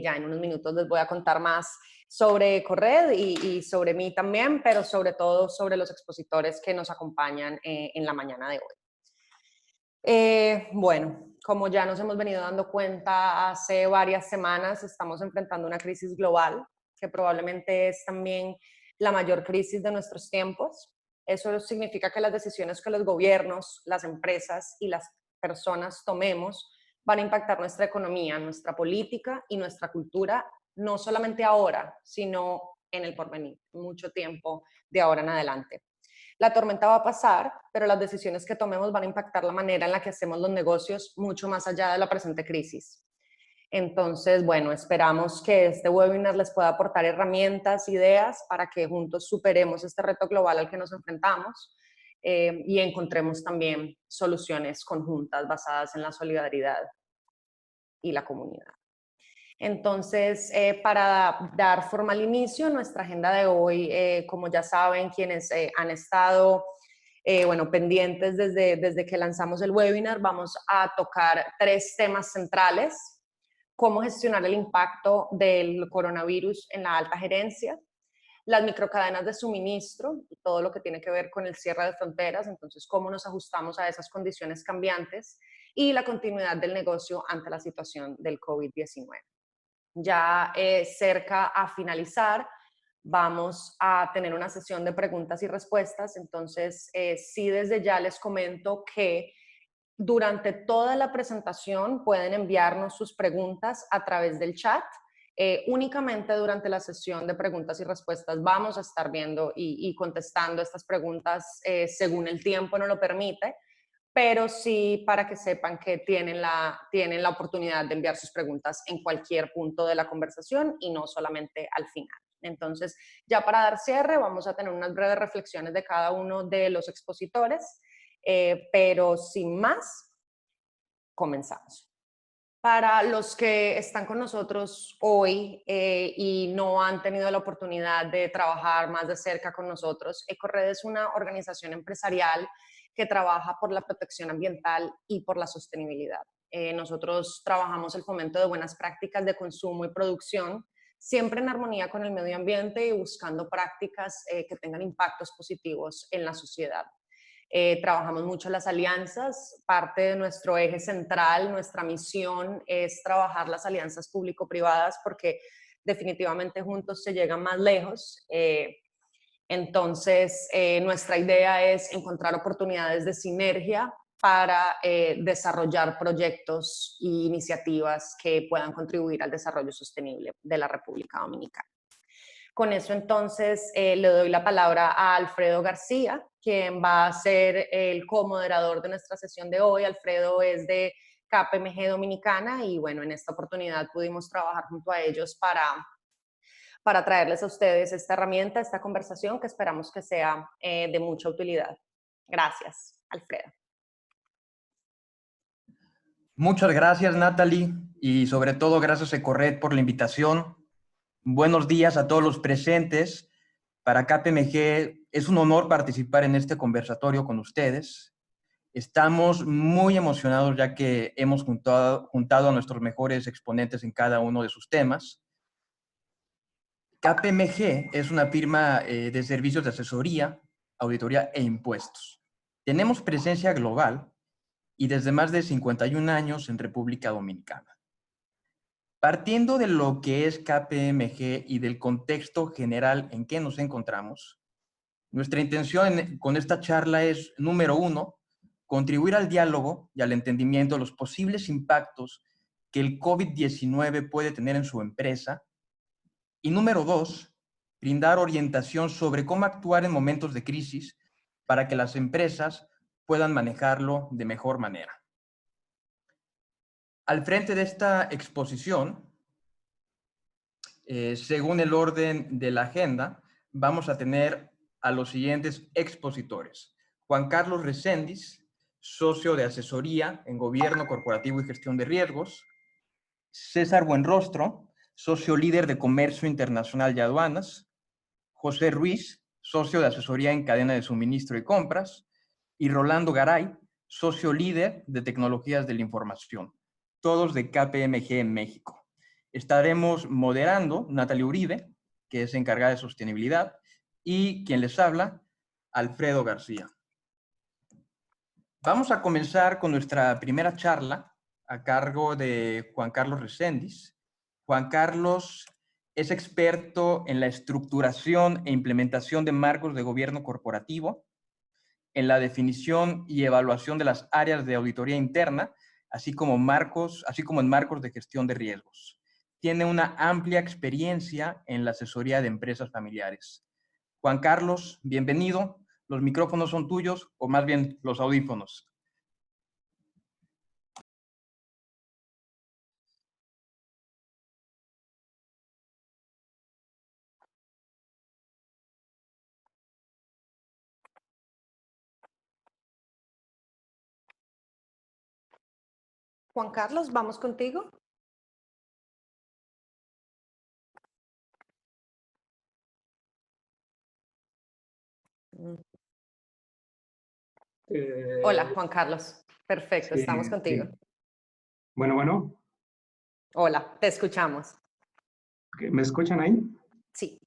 Ya en unos minutos les voy a contar más sobre Corred y sobre mí también, pero sobre todo sobre los expositores que nos acompañan en la mañana de hoy. Bueno, como ya nos hemos venido dando cuenta hace varias semanas, estamos enfrentando una crisis global que probablemente es también la mayor crisis de nuestros tiempos. Eso significa que las decisiones que los gobiernos, las empresas y las personas tomemos van a impactar nuestra economía, nuestra política y nuestra cultura, no solamente ahora, sino en el porvenir, mucho tiempo de ahora en adelante. La tormenta va a pasar, pero las decisiones que tomemos van a impactar la manera en la que hacemos los negocios mucho más allá de la presente crisis. Entonces, bueno, esperamos que este webinar les pueda aportar herramientas, ideas para que juntos superemos este reto global al que nos enfrentamos y encontremos también soluciones conjuntas basadas en la solidaridad y la comunidad. Entonces, para dar formal inicio a nuestra agenda de hoy, como ya saben, quienes han estado bueno, pendientes desde que lanzamos el webinar, vamos a tocar 3 temas centrales: cómo gestionar el impacto del coronavirus en la alta gerencia, las microcadenas de suministro, todo lo que tiene que ver con el cierre de fronteras, entonces cómo nos ajustamos a esas condiciones cambiantes, y la continuidad del negocio ante la situación del COVID-19. Ya cerca a finalizar, vamos a tener una sesión de preguntas y respuestas. Entonces, sí, desde ya les comento que durante toda la presentación pueden enviarnos sus preguntas a través del chat. Únicamente durante la sesión de preguntas y respuestas vamos a estar viendo y contestando estas preguntas según el tiempo nos lo permite, pero sí para que sepan que tienen la oportunidad de enviar sus preguntas en cualquier punto de la conversación y no solamente al final. Entonces, ya para dar cierre, vamos a tener unas breves reflexiones de cada uno de los expositores, pero sin más, comenzamos. Para los que están con nosotros hoy y no han tenido la oportunidad de trabajar más de cerca con nosotros, Ecored es una organización empresarial que trabaja por la protección ambiental y por la sostenibilidad. Nosotros trabajamos el fomento de buenas prácticas de consumo y producción, siempre en armonía con el medio ambiente y buscando prácticas que tengan impactos positivos en la sociedad. Trabajamos mucho las alianzas, parte de nuestro eje central, nuestra misión es trabajar las alianzas público-privadas porque definitivamente juntos se llega más lejos. Entonces, nuestra idea es encontrar oportunidades de sinergia para desarrollar proyectos e iniciativas que puedan contribuir al desarrollo sostenible de la República Dominicana. Con eso, entonces, le doy la palabra a Alfredo García, quien va a ser el comoderador de nuestra sesión de hoy. Alfredo es de KPMG Dominicana y, bueno, en esta oportunidad pudimos trabajar junto a ellos para traerles a ustedes esta herramienta, esta conversación que esperamos que sea de mucha utilidad. Gracias, Alfredo. Muchas gracias, Natalie, y sobre todo gracias a Ecored por la invitación. Buenos días a todos los presentes. Para KPMG es un honor participar en este conversatorio con ustedes. Estamos muy emocionados ya que hemos juntado a nuestros mejores exponentes en cada uno de sus temas. KPMG es una firma de servicios de asesoría, auditoría e impuestos. Tenemos presencia global y desde más de 51 años en República Dominicana. Partiendo de lo que es KPMG y del contexto general en que nos encontramos, nuestra intención con esta charla es, número 1, contribuir al diálogo y al entendimiento de los posibles impactos que el COVID-19 puede tener en su empresa. Y número 2, brindar orientación sobre cómo actuar en momentos de crisis para que las empresas puedan manejarlo de mejor manera. Al frente de esta exposición, según el orden de la agenda, vamos a tener a los siguientes expositores. Juan Carlos Reséndiz, socio de asesoría en Gobierno Corporativo y Gestión de Riesgos. César Buenrostro, socio líder de Comercio Internacional y Aduanas. José Ruiz, socio de asesoría en cadena de suministro y compras. Y Rolando Garay, socio líder de Tecnologías de la Información, todos de KPMG en México. Estaremos moderando Natalia Uribe, que es encargada de sostenibilidad, y quien les habla, Alfredo García. Vamos a comenzar con nuestra primera charla a cargo de Juan Carlos Reséndiz. Juan Carlos es experto en la estructuración e implementación de marcos de gobierno corporativo, en la definición y evaluación de las áreas de auditoría interna, así como en marcos de gestión de riesgos. Tiene una amplia experiencia en la asesoría de empresas familiares. Juan Carlos, bienvenido. Los micrófonos son tuyos, o más bien los audífonos. Juan Carlos, ¿vamos contigo? Hola, Juan Carlos. Perfecto, Sí, estamos contigo. sí. Bueno, Hola, te escuchamos. ¿me escuchan ahí? Sí.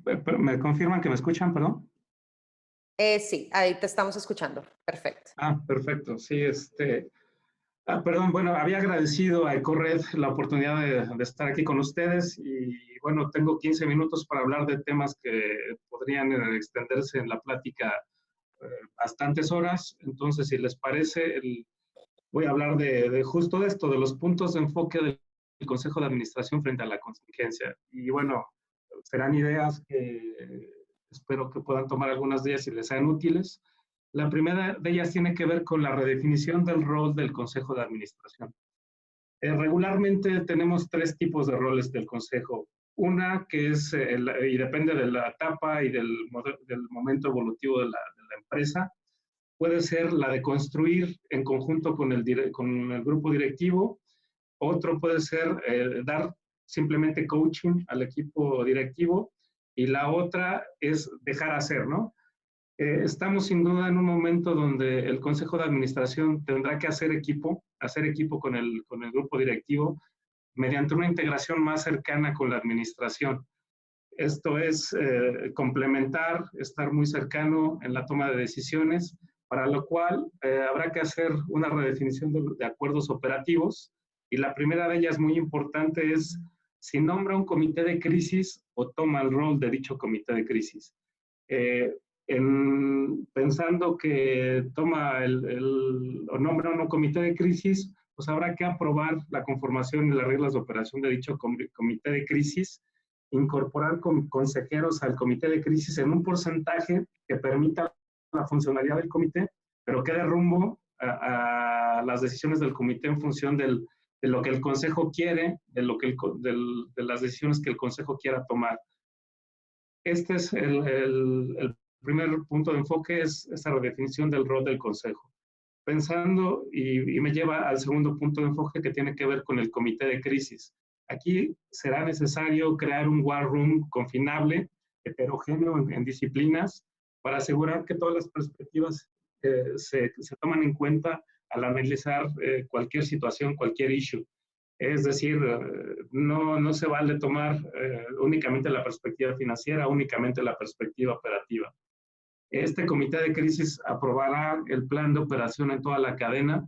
¿Me confirman que me escuchan, perdón? Sí, ahí te estamos escuchando. Perfecto. Perfecto, sí, perdón, bueno, había agradecido a Ecored la oportunidad de estar aquí con ustedes y, bueno, tengo 15 minutos para hablar de temas que podrían extenderse en la plática bastantes horas, entonces, si les parece, voy a hablar de justo de esto, de los puntos de enfoque del Consejo de Administración frente a la contingencia. Y bueno, serán ideas que espero que puedan tomar algunas de ellas y les sean útiles. La primera de ellas tiene que ver con la redefinición del rol del Consejo de Administración. Regularmente tenemos tres tipos de roles del Consejo. Una que es, y depende de la etapa y del momento evolutivo de la empresa, puede ser la de construir en conjunto con el grupo directivo. Otro puede ser dar simplemente coaching al equipo directivo. Y la otra es dejar hacer, ¿no? Estamos sin duda en un momento donde el Consejo de Administración tendrá que hacer equipo con el grupo directivo mediante una integración más cercana con la administración. Esto es complementar, estar muy cercano en la toma de decisiones, para lo cual habrá que hacer una redefinición de acuerdos operativos. Y la primera de ellas, muy importante, es si nombra un comité de crisis o toma el rol de dicho comité de crisis. Pensando que toma o nombra un comité de crisis, pues habrá que aprobar la conformación y las reglas de operación de dicho comité de crisis, incorporar consejeros al comité de crisis en un porcentaje que permita la funcionalidad del comité, pero que dé rumbo a las decisiones del comité en función de lo que el consejo quiere, de las decisiones que el consejo quiera tomar. Este es el primer punto de enfoque, es esa redefinición del rol del consejo. Pensando, y me lleva al segundo punto de enfoque que tiene que ver con el comité de crisis. Aquí será necesario crear un war room confinable, heterogéneo en disciplinas, para asegurar que todas las perspectivas se toman en cuenta al analizar cualquier situación, cualquier issue. Es decir, no se vale tomar únicamente la perspectiva financiera, únicamente la perspectiva operativa. Este comité de crisis aprobará el plan de operación en toda la cadena.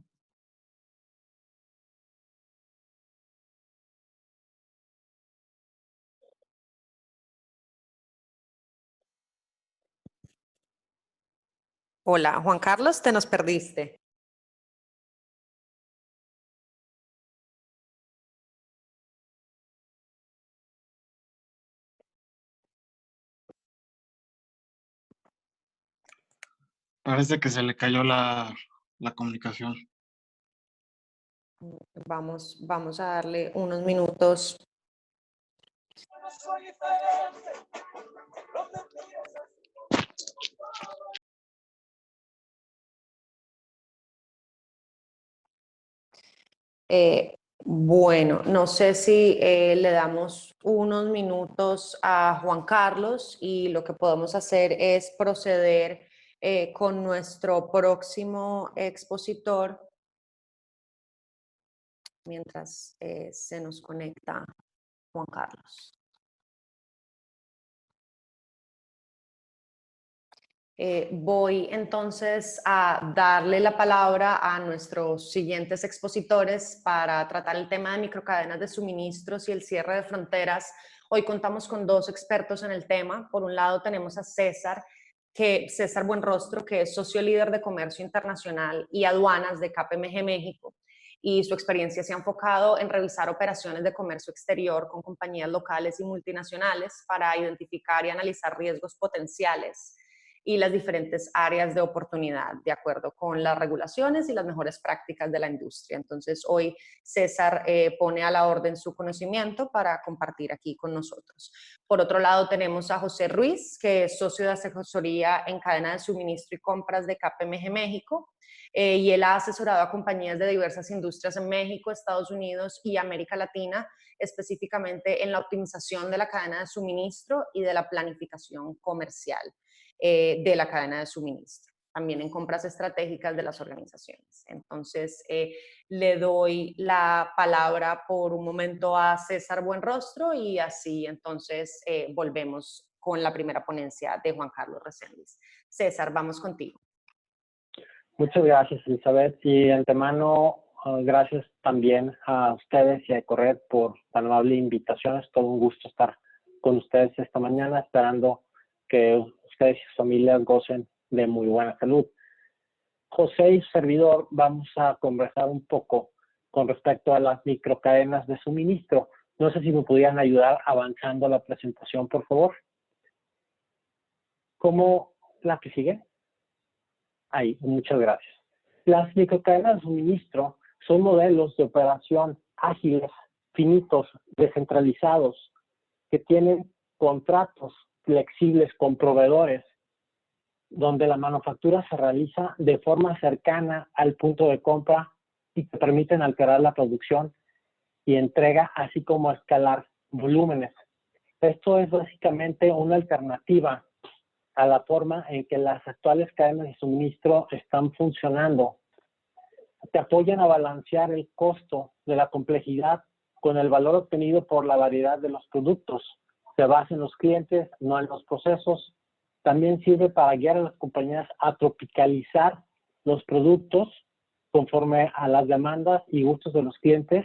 Hola, Juan Carlos, te nos perdiste. Parece que se le cayó la comunicación. Vamos a darle unos minutos. Bueno, no sé si le damos unos minutos a Juan Carlos y lo que podemos hacer es proceder con nuestro próximo expositor. mientras se nos conecta Juan Carlos. Voy entonces a darle la palabra a nuestros siguientes expositores para tratar el tema de microcadenas de suministros y el cierre de fronteras. Hoy contamos con dos expertos en el tema. Por un lado tenemos a César Buenrostro, que es socio líder de comercio internacional y aduanas de KPMG México, y su experiencia se ha enfocado en revisar operaciones de comercio exterior con compañías locales y multinacionales para identificar y analizar riesgos potenciales y las diferentes áreas de oportunidad de acuerdo con las regulaciones y las mejores prácticas de la industria. Entonces, hoy César pone a la orden su conocimiento para compartir aquí con nosotros. Por otro lado, tenemos a José Ruiz, que es socio de asesoría en cadena de suministro y compras de KPMG México, y él ha asesorado a compañías de diversas industrias en México, Estados Unidos y América Latina, específicamente en la optimización de la cadena de suministro y de la planificación comercial de la cadena de suministro, también en compras estratégicas de las organizaciones. Entonces, le doy la palabra por un momento a César Buenrostro y así entonces volvemos con la primera ponencia de Juan Carlos Reséndiz. César, vamos contigo. Muchas gracias, Elizabeth, y de antemano gracias también a ustedes y a Ecored por tan amable invitación. Es todo un gusto estar con ustedes esta mañana, esperando que ustedes y sus familias gocen de muy buena salud. José y su servidor vamos a conversar un poco con respecto a las microcadenas de suministro. No sé si me pudieran ayudar avanzando la presentación, por favor. ¿Cómo la que sigue? Ahí, muchas gracias. Las microcadenas de suministro son modelos de operación ágiles, finitos, descentralizados, que tienen contratos flexibles con proveedores, donde la manufactura se realiza de forma cercana al punto de compra y que permiten alterar la producción y entrega, así como escalar volúmenes. Esto es básicamente una alternativa a la forma en que las actuales cadenas de suministro están funcionando. Te apoyan a balancear el costo de la complejidad con el valor obtenido por la variedad de los productos. Se basa en los clientes, no en los procesos. También sirve para guiar a las compañías a tropicalizar los productos conforme a las demandas y gustos de los clientes,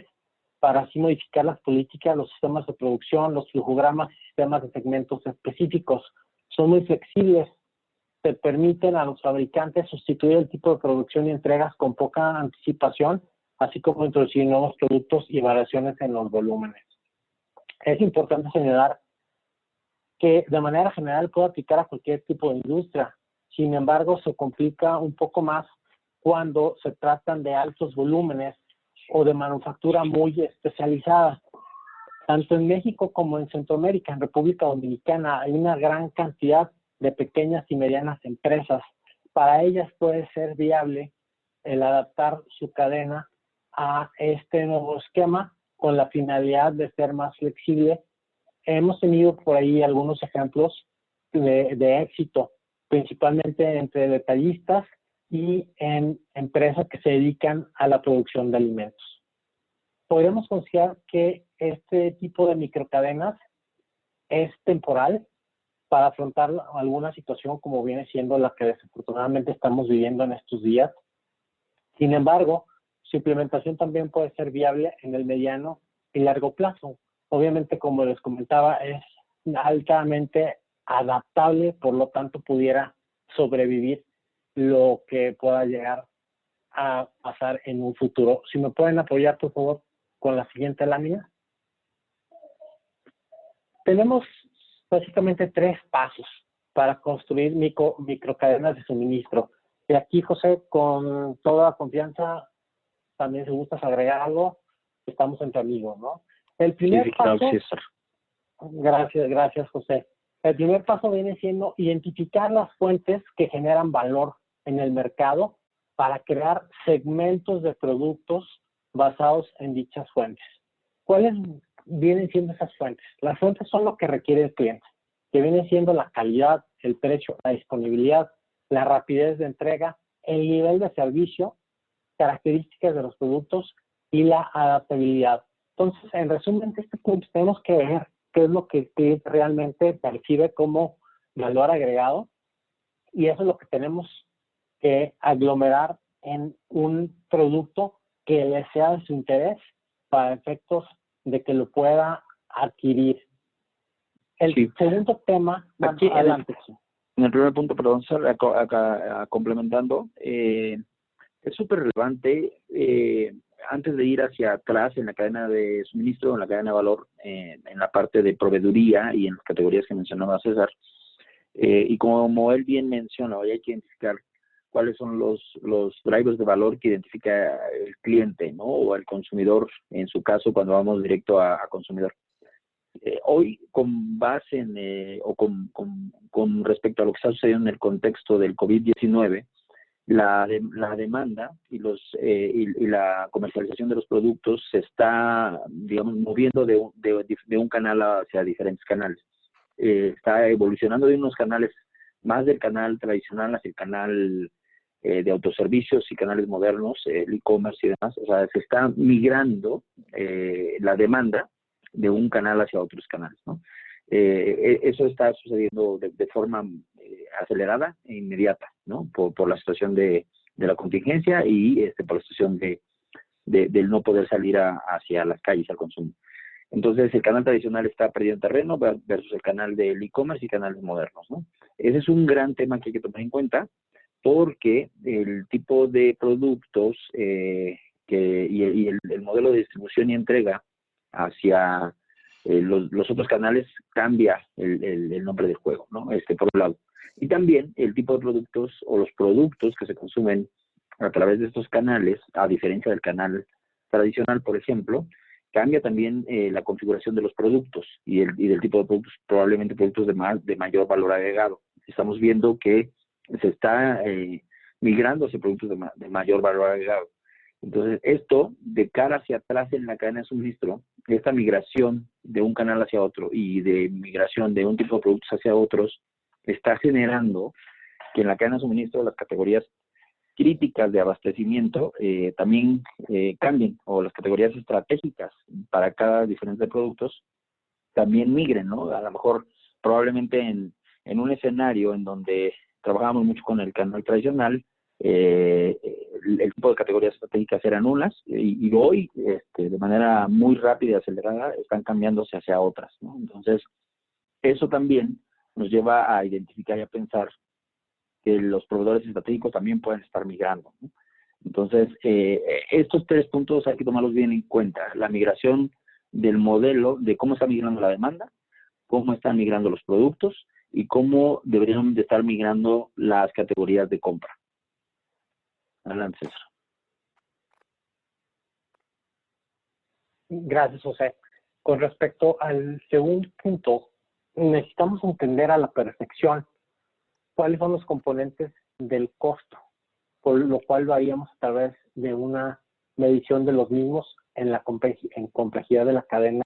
para así modificar las políticas, los sistemas de producción, los flujogramas y sistemas de segmentos específicos. Son muy flexibles, te permiten a los fabricantes sustituir el tipo de producción y entregas con poca anticipación, así como introducir nuevos productos y variaciones en los volúmenes. Es importante señalar que de manera general puede aplicar a cualquier tipo de industria. Sin embargo, se complica un poco más cuando se tratan de altos volúmenes o de manufactura muy especializada. Tanto en México como en Centroamérica, en República Dominicana, hay una gran cantidad de pequeñas y medianas empresas. Para ellas puede ser viable el adaptar su cadena a este nuevo esquema con la finalidad de ser más flexible. Hemos tenido por ahí algunos ejemplos de éxito, principalmente entre detallistas y en empresas que se dedican a la producción de alimentos. Podemos considerar que este tipo de microcadenas es temporal para afrontar alguna situación como viene siendo la que desafortunadamente estamos viviendo en estos días. Sin embargo, su implementación también puede ser viable en el mediano y largo plazo. Obviamente, como les comentaba, es altamente adaptable, por lo tanto pudiera sobrevivir lo que pueda llegar a pasar en un futuro. Si me pueden apoyar, por favor, con la siguiente lámina. Tenemos básicamente 3 pasos para construir microcadenas de suministro. Y aquí, José, con toda confianza, también si gustas agregar algo, estamos entre amigos, ¿no? El primer paso, gracias, José. El primer paso viene siendo identificar las fuentes que generan valor en el mercado para crear segmentos de productos basados en dichas fuentes. ¿Cuáles vienen siendo esas fuentes? Las fuentes son lo que requiere el cliente, que viene siendo la calidad, el precio, la disponibilidad, la rapidez de entrega, el nivel de servicio, características de los productos y la adaptabilidad. Entonces, en resumen de este punto, tenemos que ver qué es lo que el cliente realmente percibe como valor agregado, y eso es lo que tenemos que aglomerar en un producto que le sea de su interés para efectos de que lo pueda adquirir. El segundo tema, aquí, adelante. En el primer punto, perdón, acá, complementando, es súper relevante antes de ir hacia atrás en la cadena de suministro, en la cadena de valor, en la parte de proveeduría y en las categorías que mencionaba César. Y como él bien menciona, hoy hay que identificar cuáles son los drivers de valor que identifica el cliente, ¿no? O el consumidor, en su caso, cuando vamos directo a consumidor. Hoy, con base en, o con respecto a lo que está sucediendo en el contexto del COVID-19, la demanda y la comercialización de los productos se está, digamos, moviendo de un canal hacia diferentes canales. Está evolucionando de unos canales más del canal tradicional hacia el canal de autoservicios y canales modernos, el e-commerce y demás. O sea, se está migrando la demanda de un canal hacia otros canales, ¿no? Eso está sucediendo de forma acelerada e inmediata, ¿no? Por la situación de la contingencia y por la situación del no poder salir hacia las calles al consumo. Entonces, el canal tradicional está perdiendo terreno versus el canal del e-commerce y canales modernos, ¿no? Ese es un gran tema que hay que tomar en cuenta, porque el tipo de productos y el modelo de distribución y entrega hacia los otros canales cambia el nombre del juego, ¿no? Por un lado. Y también el tipo de productos o los productos que se consumen a través de estos canales, a diferencia del canal tradicional, por ejemplo, cambia también la configuración de los productos y del tipo de productos, probablemente productos de mayor valor agregado. Estamos viendo que se está migrando hacia productos de mayor valor agregado. Entonces, esto, de cara hacia atrás en la cadena de suministro, esta migración de un canal hacia otro y de migración de un tipo de productos hacia otros, está generando que en la cadena de suministro las categorías críticas de abastecimiento también cambien, o las categorías estratégicas para cada diferente productos también migren, ¿no? A lo mejor, probablemente en un escenario en donde trabajamos mucho con el canal tradicional, el tipo de categorías estratégicas eran nulas y hoy, de manera muy rápida y acelerada, están cambiándose hacia otras, ¿no? Entonces, eso también nos lleva a identificar y a pensar que los proveedores estratégicos también pueden estar migrando, ¿no? Entonces, estos tres puntos hay que tomarlos bien en cuenta. La migración del modelo, de cómo está migrando la demanda, cómo están migrando los productos y cómo deberían de estar migrando las categorías de compra. Adelante, César. Gracias, José. Con respecto al segundo punto, necesitamos entender a la perfección cuáles son los componentes del costo, por lo cual lo haríamos a través de una medición de los mismos en complejidad de la cadena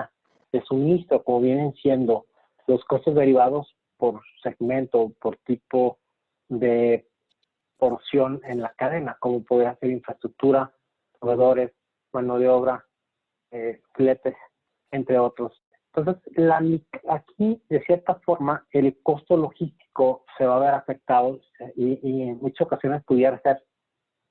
de suministro, como vienen siendo los costos derivados por segmento, por tipo de porción en la cadena, como podría ser infraestructura, proveedores, mano de obra, fletes, entre otros. Entonces, aquí, de cierta forma, el costo logístico se va a ver afectado y en muchas ocasiones pudiera ser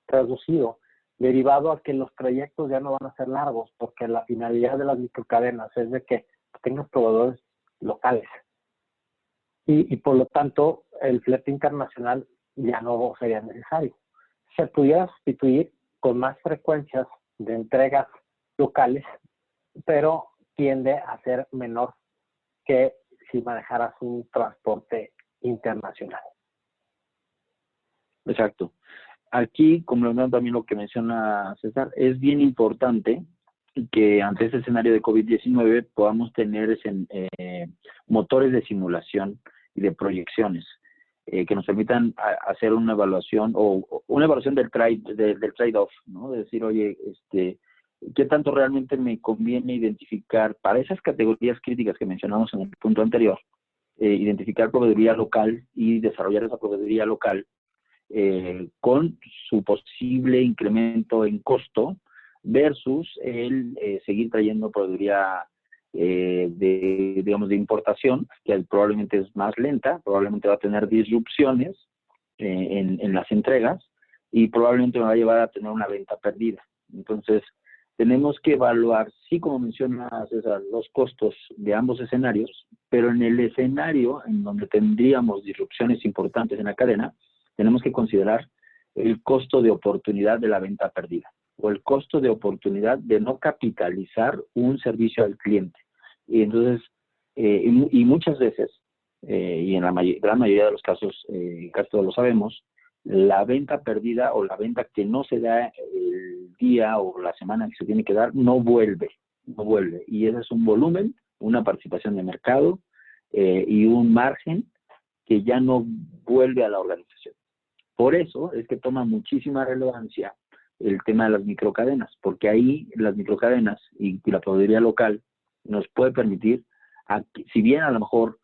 reducido, derivado a que los trayectos ya no van a ser largos, porque la finalidad de las microcadenas es de que tengas proveedores locales. Y por lo tanto, el flete internacional ya no sería necesario. Se pudiera sustituir con más frecuencias de entregas locales, pero tiende a ser menor que si manejaras un transporte internacional. Exacto. Aquí, complementando también lo que menciona César, es bien importante que ante este escenario de COVID-19 podamos tener motores de simulación y de proyecciones que nos permitan hacer una evaluación o una evaluación del trade-off, ¿no? De decir, oye, ¿qué tanto realmente me conviene identificar para esas categorías críticas que mencionamos en el punto anterior? Identificar proveeduría local y desarrollar esa proveeduría local con su posible incremento en costo versus el seguir trayendo proveeduría digamos, de importación, que probablemente es más lenta, probablemente va a tener disrupciones en las entregas y probablemente me va a llevar a tener una venta perdida. Entonces, tenemos que evaluar, sí, como menciona César, los costos de ambos escenarios, pero en el escenario en donde tendríamos disrupciones importantes en la cadena, tenemos que considerar el costo de oportunidad de la venta perdida o el costo de oportunidad de no capitalizar un servicio al cliente. Y entonces, y muchas veces, y en la gran mayoría de los casos, casi todos lo sabemos, la venta perdida o la venta que no se da el día o la semana que se tiene que dar, no vuelve. Y ese es un volumen, una participación de mercado y un margen que ya no vuelve a la organización. Por eso es que toma muchísima relevancia el tema de las microcadenas, porque ahí las microcadenas y la proveeduría local nos puede permitir, si bien a lo mejor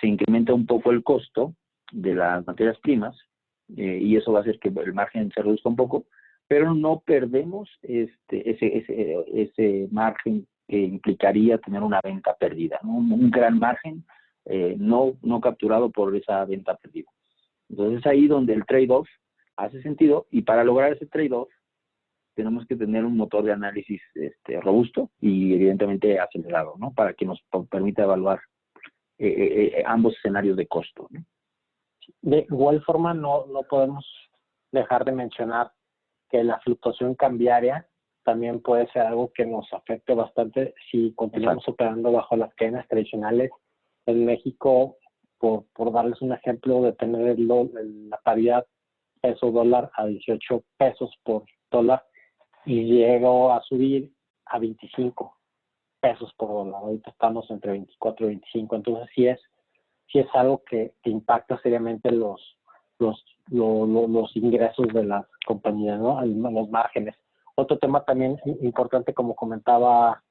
se incrementa un poco el costo de las materias primas, y eso va a hacer que el margen se reduzca un poco, pero no perdemos ese margen que implicaría tener una venta perdida, ¿no? Un gran margen no capturado por esa venta perdida. Entonces es ahí donde el trade-off hace sentido, y para lograr ese trade-off tenemos que tener un motor de análisis robusto y evidentemente acelerado, ¿no? Para que nos permita evaluar ambos escenarios de costo, ¿no? De igual forma, no podemos dejar de mencionar que la fluctuación cambiaria también puede ser algo que nos afecte bastante si continuamos operando bajo las cadenas tradicionales. En México, por darles un ejemplo, de tener la paridad peso-dólar a 18 pesos por dólar y llegó a subir a 25 pesos por dólar. Ahorita estamos entre 24 y 25. Entonces sí es algo que impacta seriamente los ingresos de las compañías, ¿no? Los márgenes. Otro tema también importante, como comentaba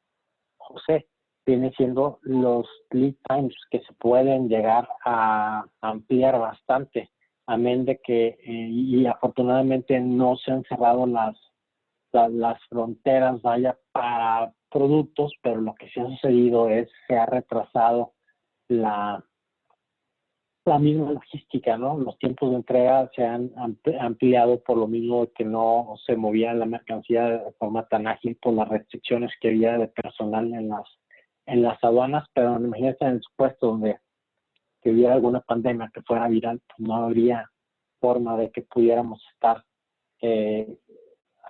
José, viene siendo los lead times, que se pueden llegar a ampliar bastante, amén de que, y afortunadamente no se han cerrado las fronteras, vaya, para productos, pero lo que sí ha sucedido es se ha retrasado la misma logística, ¿no? Los tiempos de entrega se han ampliado por lo mismo que no se movía la mercancía de forma tan ágil por las restricciones que había de personal en las aduanas, pero imagínense en el supuesto donde que hubiera alguna pandemia que fuera viral, pues no habría forma de que pudiéramos estar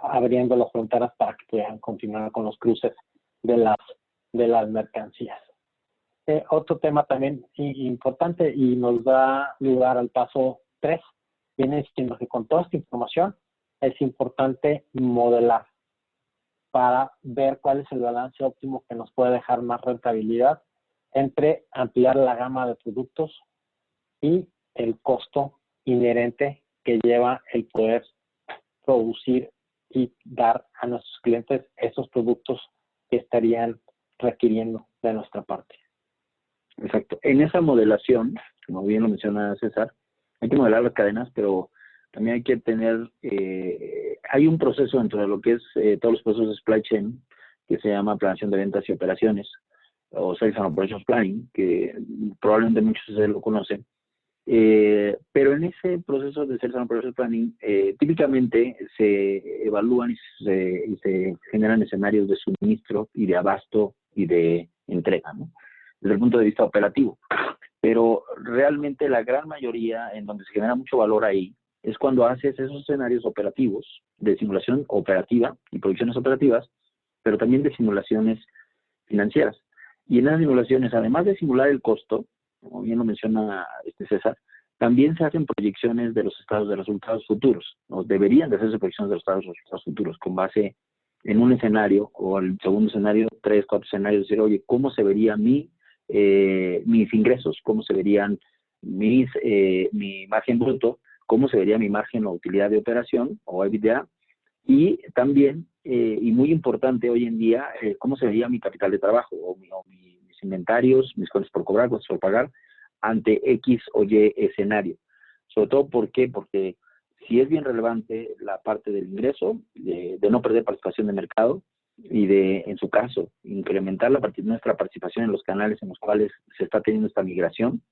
abriendo las fronteras para que pudieran continuar con los cruces de las mercancías. Otro tema también importante y nos da lugar al paso 3, viene siendo que con toda esta información es importante modelar para ver cuál es el balance óptimo que nos puede dejar más rentabilidad entre ampliar la gama de productos y el costo inherente que lleva el poder producir y dar a nuestros clientes esos productos que estarían requiriendo de nuestra parte. Exacto. En esa modelación, como bien lo menciona César, hay que modelar las cadenas, pero también hay que tener, hay un proceso dentro de lo que es todos los procesos de supply chain, que se llama planeación de ventas y operaciones, o Sales and Operations Planning, que probablemente muchos de ustedes lo conocen. Pero en ese proceso de Sales and Operations Planning, típicamente se evalúan y se generan escenarios de suministro y de abasto y de entrega, ¿no? Desde el punto de vista operativo. Pero realmente la gran mayoría, en donde se genera mucho valor ahí, es cuando haces esos escenarios operativos, de simulación operativa y proyecciones operativas, pero también de simulaciones financieras. Y en esas simulaciones, además de simular el costo, como bien lo menciona César, también se hacen proyecciones de los estados de resultados futuros, o deberían de hacerse proyecciones de los estados de resultados futuros, con base en un escenario, o el segundo escenario, 3, 4 escenarios, decir, oye, ¿cómo se vería mis ingresos? ¿Cómo se verían mi margen bruto? ¿Cómo se vería mi margen o utilidad de operación, o EBITDA? Y también, y muy importante hoy en día, ¿cómo se vería mi capital de trabajo, o mis inventarios, mis cuentas por cobrar, cuentas por pagar, ante X o Y escenario? Sobre todo, ¿por qué? Porque sí es bien relevante la parte del ingreso, de no perder participación de mercado y de, en su caso, incrementar nuestra participación en los canales en los cuales se está teniendo esta migración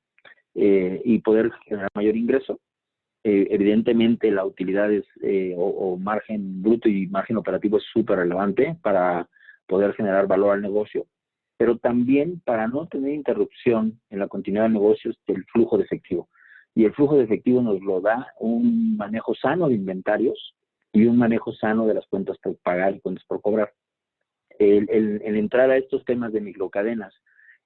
y poder generar mayor ingreso. Evidentemente la utilidad es, o margen bruto y margen operativo es súper relevante para poder generar valor al negocio, pero también para no tener interrupción en la continuidad del negocio del flujo de efectivo. Y el flujo de efectivo nos lo da un manejo sano de inventarios y un manejo sano de las cuentas por pagar y cuentas por cobrar. El entrar a estos temas de microcadenas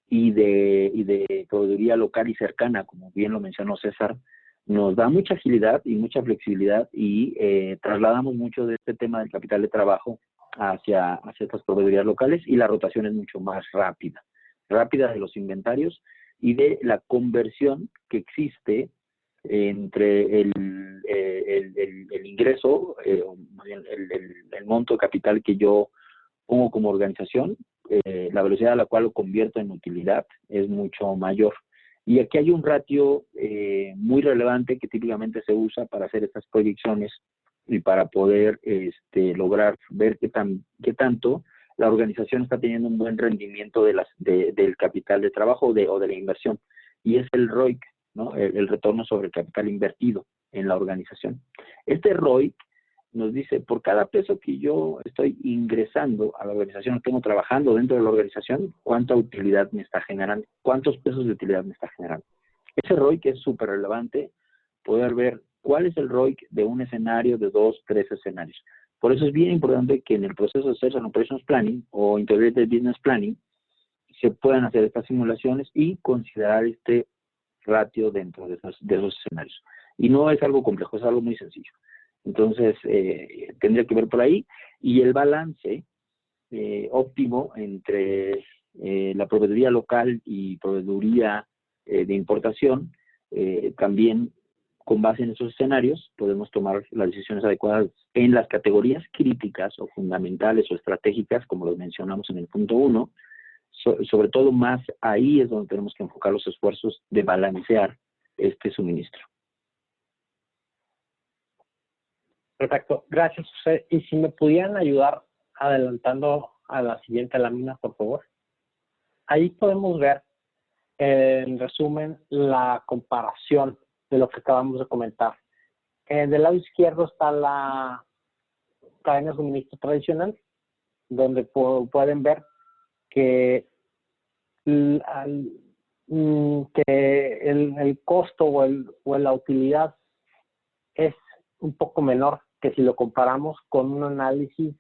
y de proveeduría local y cercana, como bien lo mencionó César, nos da mucha agilidad y mucha flexibilidad y trasladamos mucho de este tema del capital de trabajo hacia estas proveedurías locales y la rotación es mucho más rápida de los inventarios y de la conversión que existe entre el ingreso, el monto de capital que yo pongo como organización, la velocidad a la cual lo convierto en utilidad es mucho mayor. Y aquí hay un ratio muy relevante que típicamente se usa para hacer estas proyecciones y para poder lograr ver qué tanto la organización está teniendo un buen rendimiento del capital de trabajo o de la inversión. Y es el ROIC, ¿no? El retorno sobre el capital invertido en la organización. Este ROIC nos dice, por cada peso que yo estoy ingresando a la organización, tengo trabajando dentro de la organización, cuánta utilidad me está generando, cuántos pesos de utilidad me está generando. Ese ROIC es súper relevante, poder ver cuál es el ROIC de un escenario, de 2, 3 escenarios. Por eso es bien importante que en el proceso de Sales and Operations Planning o Integrated Business Planning se puedan hacer estas simulaciones y considerar este ratio dentro de esos escenarios. Y no es algo complejo, es algo muy sencillo. Entonces, tendría que ver por ahí. Y el balance óptimo entre la proveeduría local y proveeduría de importación, también con base en esos escenarios, podemos tomar las decisiones adecuadas en las categorías críticas o fundamentales o estratégicas, como lo mencionamos en el punto 1. Sobre todo más ahí es donde tenemos que enfocar los esfuerzos de balancear este suministro. Perfecto, gracias José. Y si me pudieran ayudar adelantando a la siguiente lámina, por favor. Ahí podemos ver, en resumen, la comparación de lo que acabamos de comentar. Del lado izquierdo está la cadena de suministro tradicional, donde pueden ver que el costo o la utilidad es un poco menor que si lo comparamos con un análisis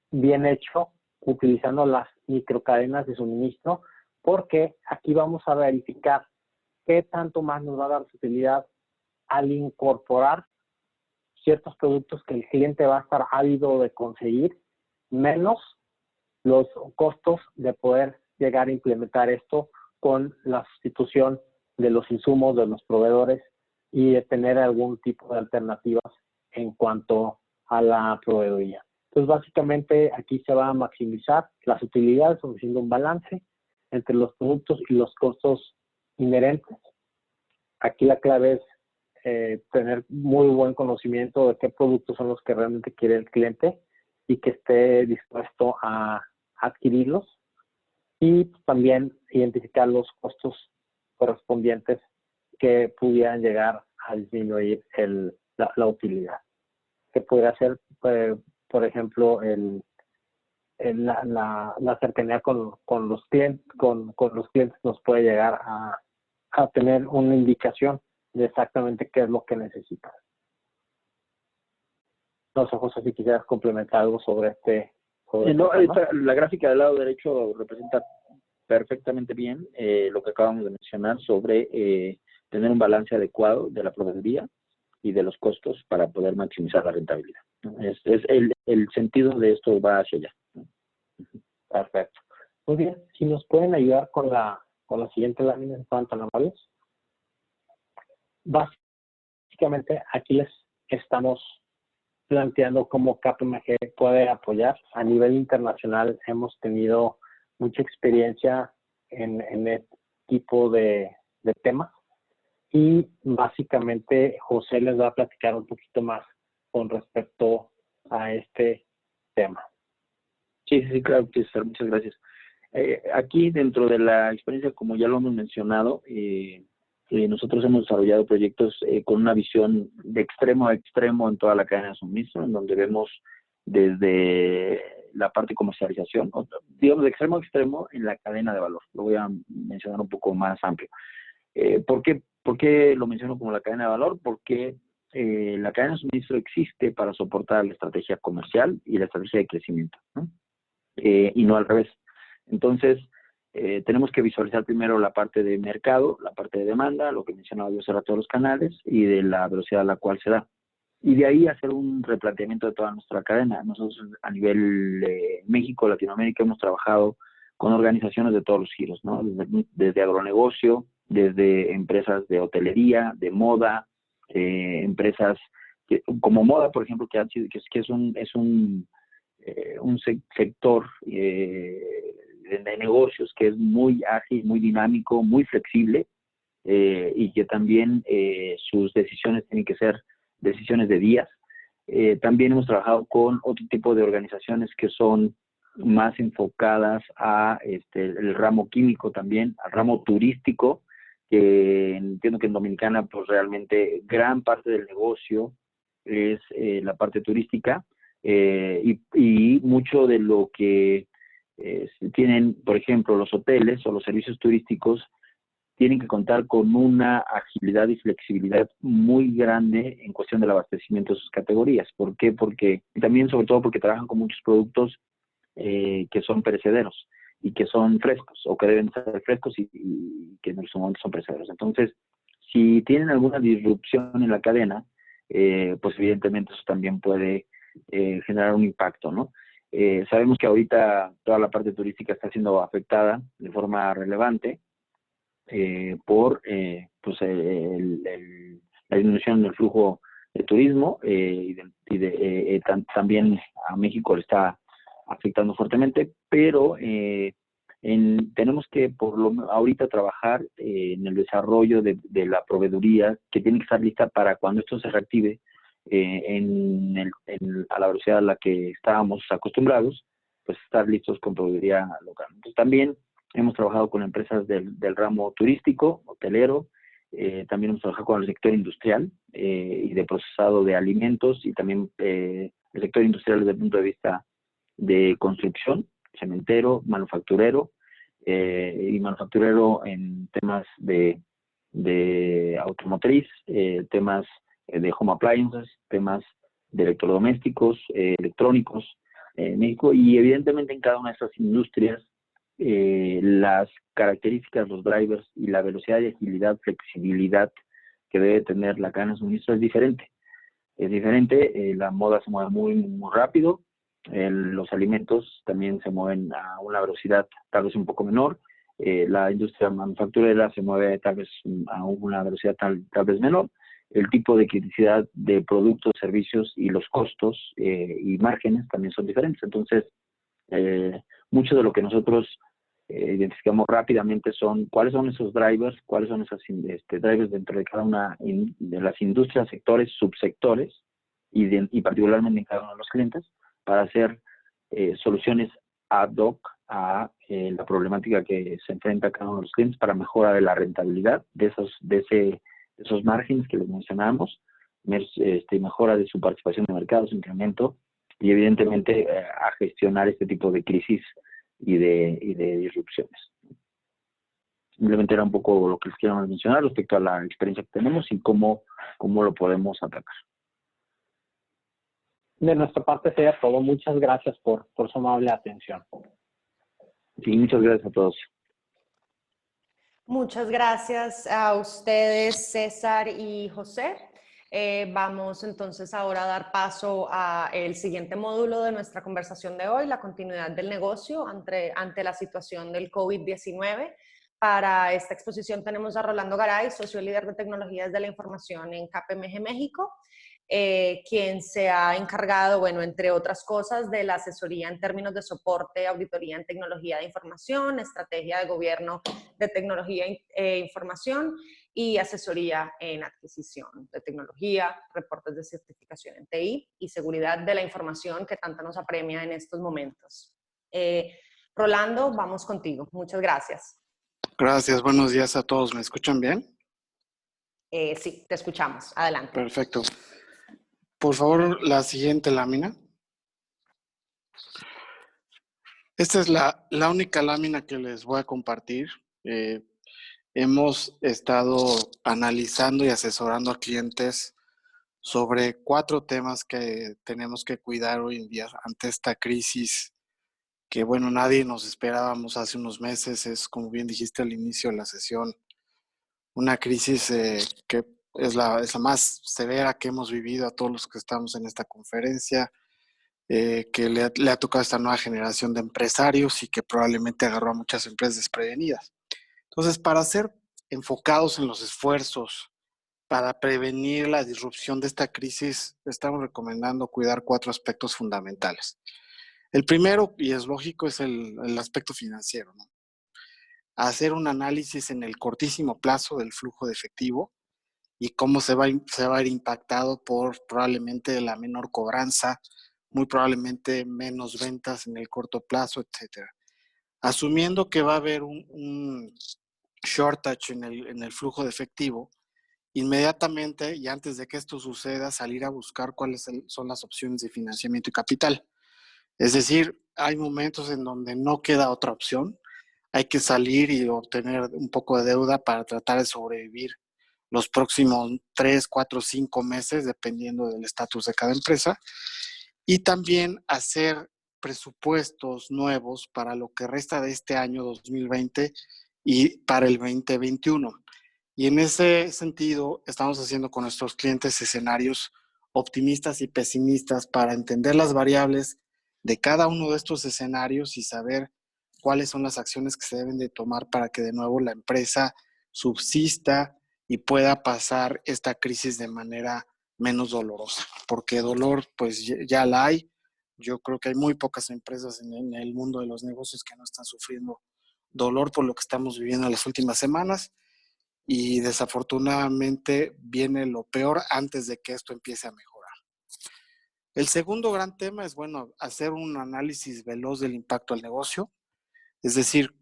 bien hecho utilizando las microcadenas de suministro, porque aquí vamos a verificar qué tanto más nos va a dar su utilidad al incorporar ciertos productos que el cliente va a estar ávido de conseguir, menos los costos de poder llegar a implementar esto con la sustitución de los insumos de los proveedores y de tener algún tipo de alternativas en cuanto a la proveeduría. Entonces, básicamente, aquí se va a maximizar las utilidades, ofreciendo un balance entre los productos y los costos inherentes. Aquí la clave es tener muy buen conocimiento de qué productos son los que realmente quiere el cliente y que esté dispuesto a adquirirlos. Y también identificar los costos correspondientes que pudieran llegar a disminuir la utilidad. Que pudiera ser, por ejemplo, la cercanía con los clientes, con los clientes nos puede llegar a tener una indicación de exactamente qué es lo que necesitan. No sé, José, si quisieras complementar algo sobre este. La gráfica del lado derecho representa perfectamente bien lo que acabamos de mencionar sobre tener un balance adecuado de la proveeduría y de los costos para poder maximizar la rentabilidad. Es el sentido de esto va hacia allá. Perfecto. Muy bien, si nos pueden ayudar con la siguiente lámina, ¿están tan amables? Básicamente, aquí les estamos planteando cómo KPMG puede apoyar. A nivel internacional hemos tenido mucha experiencia en este tipo de temas y básicamente José les va a platicar un poquito más con respecto a este tema. Sí, claro, César, muchas gracias. Aquí dentro de la experiencia, como ya lo hemos mencionado, nosotros hemos desarrollado proyectos con una visión de extremo a extremo en toda la cadena de suministro, en donde vemos desde la parte de comercialización, digamos de extremo a extremo en la cadena de valor. Lo voy a mencionar un poco más amplio. ¿Por qué lo menciono como la cadena de valor? Porque la cadena de suministro existe para soportar la estrategia comercial y la estrategia de crecimiento, ¿no? Y no al revés. Entonces, tenemos que visualizar primero la parte de mercado, la parte de demanda, lo que mencionaba yo hace rato de los canales y de la velocidad a la cual se da. Y de ahí hacer un replanteamiento de toda nuestra cadena. Nosotros a nivel México, Latinoamérica, hemos trabajado con organizaciones de todos los giros, ¿no? Desde agronegocio, desde empresas de hotelería, de moda, empresas como moda, por ejemplo, que es un sector de negocios que es muy ágil, muy dinámico, muy flexible, y que también sus decisiones tienen que ser decisiones de días. También hemos trabajado con otro tipo de organizaciones que son más enfocadas a el ramo químico también, al ramo turístico, que entiendo que en Dominicana pues realmente gran parte del negocio es la parte turística, y mucho de lo que tienen, por ejemplo, los hoteles o los servicios turísticos tienen que contar con una agilidad y flexibilidad muy grande en cuestión del abastecimiento de sus categorías. ¿Por qué? Porque también, sobre todo, porque trabajan con muchos productos que son perecederos y que son frescos o que deben ser frescos y que en su momento son perecederos. Entonces, si tienen alguna disrupción en la cadena, pues evidentemente eso también puede generar un impacto, ¿no? Sabemos que ahorita toda la parte turística está siendo afectada de forma relevante por pues la disminución del flujo de turismo, también a México le está afectando fuertemente, pero tenemos que ahorita trabajar en el desarrollo de la proveeduría que tiene que estar lista para cuando esto se reactive a la velocidad a la que estábamos acostumbrados, pues estar listos con proveeduría local. Entonces también hemos trabajado con empresas del ramo turístico, hotelero, también hemos trabajado con el sector industrial y de procesado de alimentos, y también el sector industrial desde el punto de vista de construcción, cementero, manufacturero, y manufacturero en temas de automotriz, temas de home appliances, temas de electrodomésticos, electrónicos en México, y evidentemente en cada una de estas industrias las características, los drivers y la velocidad y agilidad, flexibilidad que debe tener la cadena de suministro es diferente. Es diferente, la moda se mueve muy, muy rápido, los alimentos también se mueven a una velocidad tal vez un poco menor, la industria manufacturera se mueve tal vez a una velocidad tal vez menor, el tipo de criticidad de productos, servicios y los costos y márgenes también son diferentes. Entonces, mucho de lo que nosotros identificamos rápidamente son cuáles son esos drivers, cuáles son esos drivers dentro de cada una de las industrias, sectores, subsectores y particularmente en cada uno de los clientes, para hacer soluciones ad hoc a la problemática que se enfrenta cada uno de los clientes para mejorar la rentabilidad de esos márgenes que les mencionamos, mejora de su participación de mercado, su incremento, y evidentemente a gestionar este tipo de crisis y de disrupciones. Simplemente era un poco lo que les quiero mencionar respecto a la experiencia que tenemos y cómo lo podemos atacar. De nuestra parte sería todo. Muchas gracias por su amable atención. Sí, muchas gracias a todos. Muchas gracias a ustedes, César y José. Vamos entonces ahora a dar paso al siguiente módulo de nuestra conversación de hoy, la continuidad del negocio ante la situación del COVID-19. Para esta exposición tenemos a Rolando Garay, socio líder de tecnologías de la información en KPMG México. quien se ha encargado, bueno, entre otras cosas, de la asesoría en términos de soporte, auditoría en tecnología de información, estrategia de gobierno de tecnología e información y asesoría en adquisición de tecnología, reportes de certificación en TI y seguridad de la información que tanto nos apremia en estos momentos. Rolando, vamos contigo. Muchas gracias. Gracias, buenos días a todos. ¿Me escuchan bien? Sí, te escuchamos. Adelante. Perfecto. Por favor, la siguiente lámina. Esta es la única lámina que les voy a compartir. Hemos estado analizando y asesorando a clientes sobre 4 temas que tenemos que cuidar hoy en día ante esta crisis que, bueno, nadie nos esperábamos hace unos meses. Es, como bien dijiste al inicio de la sesión, una crisis que es la más severa que hemos vivido a todos los que estamos en esta conferencia, que le ha tocado a esta nueva generación de empresarios y que probablemente agarró a muchas empresas desprevenidas. Entonces, para ser enfocados en los esfuerzos para prevenir la disrupción de esta crisis, estamos recomendando cuidar 4 aspectos fundamentales. El primero, y es lógico, es el aspecto financiero, ¿no? Hacer un análisis en el cortísimo plazo del flujo de efectivo y cómo se va a ver impactado por probablemente la menor cobranza, muy probablemente menos ventas en el corto plazo, etcétera. Asumiendo que va a haber un shortage en el flujo de efectivo, inmediatamente y antes de que esto suceda, salir a buscar cuáles son las opciones de financiamiento y capital. Es decir, hay momentos en donde no queda otra opción. Hay que salir y obtener un poco de deuda para tratar de sobrevivir los próximos 3, 4, 5 meses, dependiendo del estatus de cada empresa. Y también hacer presupuestos nuevos para lo que resta de este año 2020 y para el 2021. Y en ese sentido, estamos haciendo con nuestros clientes escenarios optimistas y pesimistas para entender las variables de cada uno de estos escenarios y saber cuáles son las acciones que se deben de tomar para que de nuevo la empresa subsista y pueda pasar esta crisis de manera menos dolorosa, porque dolor pues ya la hay. Yo creo que hay muy pocas empresas en el mundo de los negocios que no están sufriendo dolor por lo que estamos viviendo en las últimas semanas, y desafortunadamente viene lo peor antes de que esto empiece a mejorar. El segundo gran tema es, bueno, hacer un análisis veloz del impacto al negocio, es decir,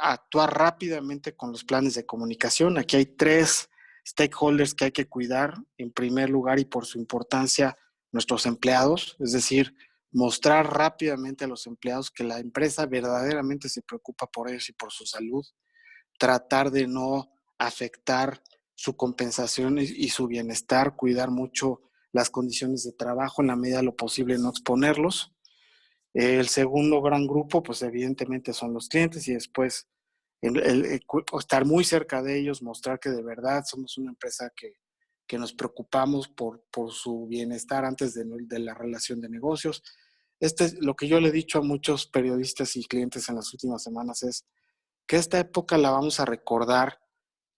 actuar rápidamente con los planes de comunicación. Aquí hay 3 stakeholders que hay que cuidar. En primer lugar, y por su importancia, nuestros empleados, es decir, mostrar rápidamente a los empleados que la empresa verdaderamente se preocupa por ellos y por su salud, tratar de no afectar su compensación y su bienestar, cuidar mucho las condiciones de trabajo, en la medida de lo posible no exponerlos. El segundo gran grupo, pues evidentemente son los clientes, y después estar muy cerca de ellos, mostrar que de verdad somos una empresa que nos preocupamos por su bienestar antes de la relación de negocios. Lo que yo le he dicho a muchos periodistas y clientes en las últimas semanas es que esta época la vamos a recordar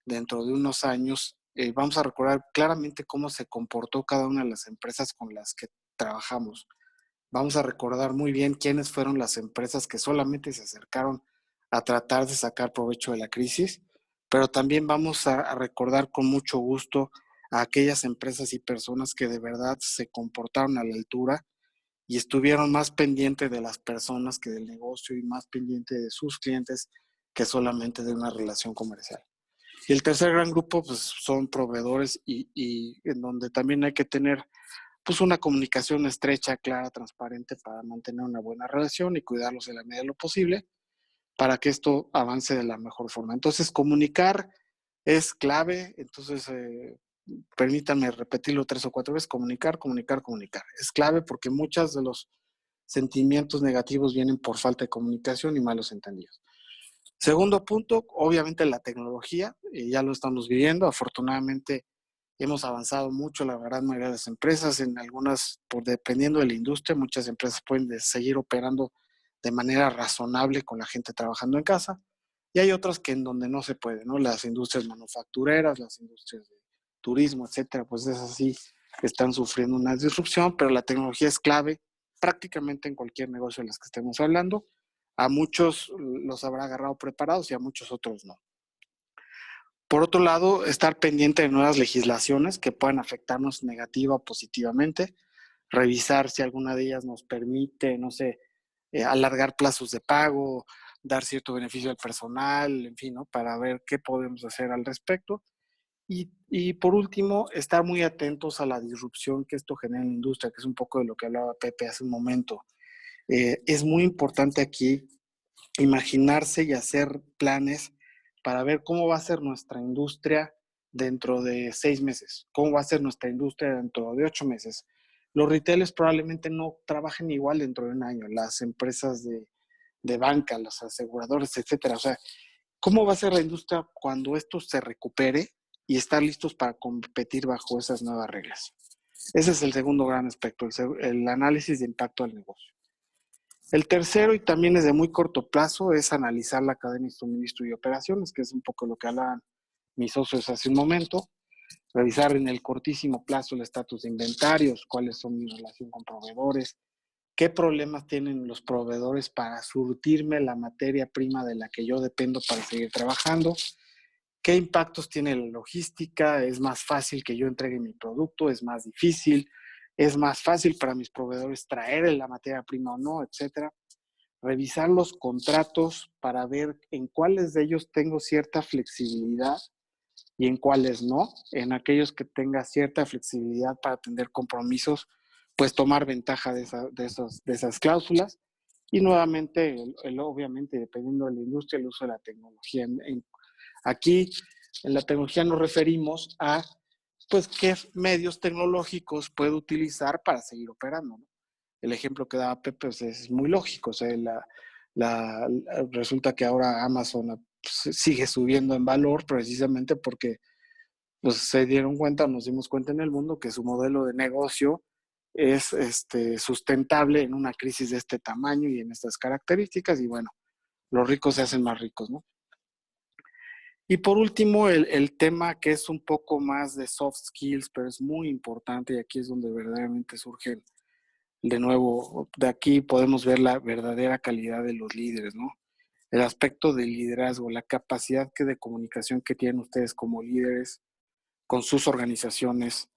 dentro de unos años. Vamos a recordar claramente cómo se comportó cada una de las empresas con las que trabajamos. Vamos a recordar muy bien quiénes fueron las empresas que solamente se acercaron a tratar de sacar provecho de la crisis, pero también vamos a recordar con mucho gusto a aquellas empresas y personas que de verdad se comportaron a la altura y estuvieron más pendientes de las personas que del negocio y más pendientes de sus clientes que solamente de una relación comercial. Y el tercer gran grupo pues, son proveedores y en donde también hay que tener pues una comunicación estrecha, clara, transparente para mantener una buena relación y cuidarlos en la medida de lo posible para que esto avance de la mejor forma. Entonces, comunicar es clave. Entonces, permítanme repetirlo 3 o 4 veces: comunicar, comunicar, comunicar. Es clave porque muchos de los sentimientos negativos vienen por falta de comunicación y malos entendidos. Segundo punto, obviamente la tecnología, ya lo estamos viviendo. Afortunadamente hemos avanzado mucho la gran mayoría de las empresas. En algunas, dependiendo de la industria, muchas empresas pueden seguir operando de manera razonable con la gente trabajando en casa, y hay otras que en donde no se puede, ¿no? Las industrias manufactureras, las industrias de turismo, etcétera, pues es así, están sufriendo una disrupción, pero la tecnología es clave prácticamente en cualquier negocio de los que estemos hablando. A muchos los habrá agarrado preparados y a muchos otros no. Por otro lado, estar pendiente de nuevas legislaciones que puedan afectarnos negativa o positivamente, revisar si alguna de ellas nos permite, no sé, alargar plazos de pago, dar cierto beneficio al personal, en fin, ¿no? Para ver qué podemos hacer al respecto. Y por último, estar muy atentos a la disrupción que esto genera en la industria, que es un poco de lo que hablaba Pepe hace un momento. Es muy importante aquí imaginarse y hacer planes para ver cómo va a ser nuestra industria dentro de 6 meses, cómo va a ser nuestra industria dentro de 8 meses. Los retailers probablemente no trabajen igual dentro de un año, las empresas de banca, los aseguradores, etcétera. O sea, ¿cómo va a ser la industria cuando esto se recupere y estar listos para competir bajo esas nuevas reglas? Ese es el segundo gran aspecto, el análisis de impacto al negocio. El tercero, y también es de muy corto plazo, es analizar la cadena de suministro y operaciones, que es un poco lo que hablaban mis socios hace un momento. Revisar en el cortísimo plazo el estatus de inventarios, cuáles son mi relación con proveedores, qué problemas tienen los proveedores para surtirme la materia prima de la que yo dependo para seguir trabajando, qué impactos tiene la logística, es más fácil que yo entregue mi producto, es más difícil, es más fácil para mis proveedores traer la materia prima o no, etcétera. Revisar los contratos para ver en cuáles de ellos tengo cierta flexibilidad y en cuáles no. En aquellos que tenga cierta flexibilidad para atender compromisos, pues tomar ventaja de esas cláusulas. Y nuevamente, obviamente, dependiendo de la industria, el uso de la tecnología. Aquí, en la tecnología nos referimos a, pues, qué medios tecnológicos puedo utilizar para seguir operando, ¿no? El ejemplo que daba Pepe, pues, es muy lógico. O sea, resulta que ahora Amazon sigue subiendo en valor precisamente porque pues, se dieron cuenta, nos dimos cuenta en el mundo que su modelo de negocio es sustentable en una crisis de este tamaño y en estas características. Y bueno, los ricos se hacen más ricos, ¿no? Y por último, el tema que es un poco más de soft skills, pero es muy importante y aquí es donde verdaderamente surgen, de nuevo, de aquí podemos ver la verdadera calidad de los líderes, ¿no? El aspecto del liderazgo, la capacidad de comunicación que tienen ustedes como líderes con sus organizaciones,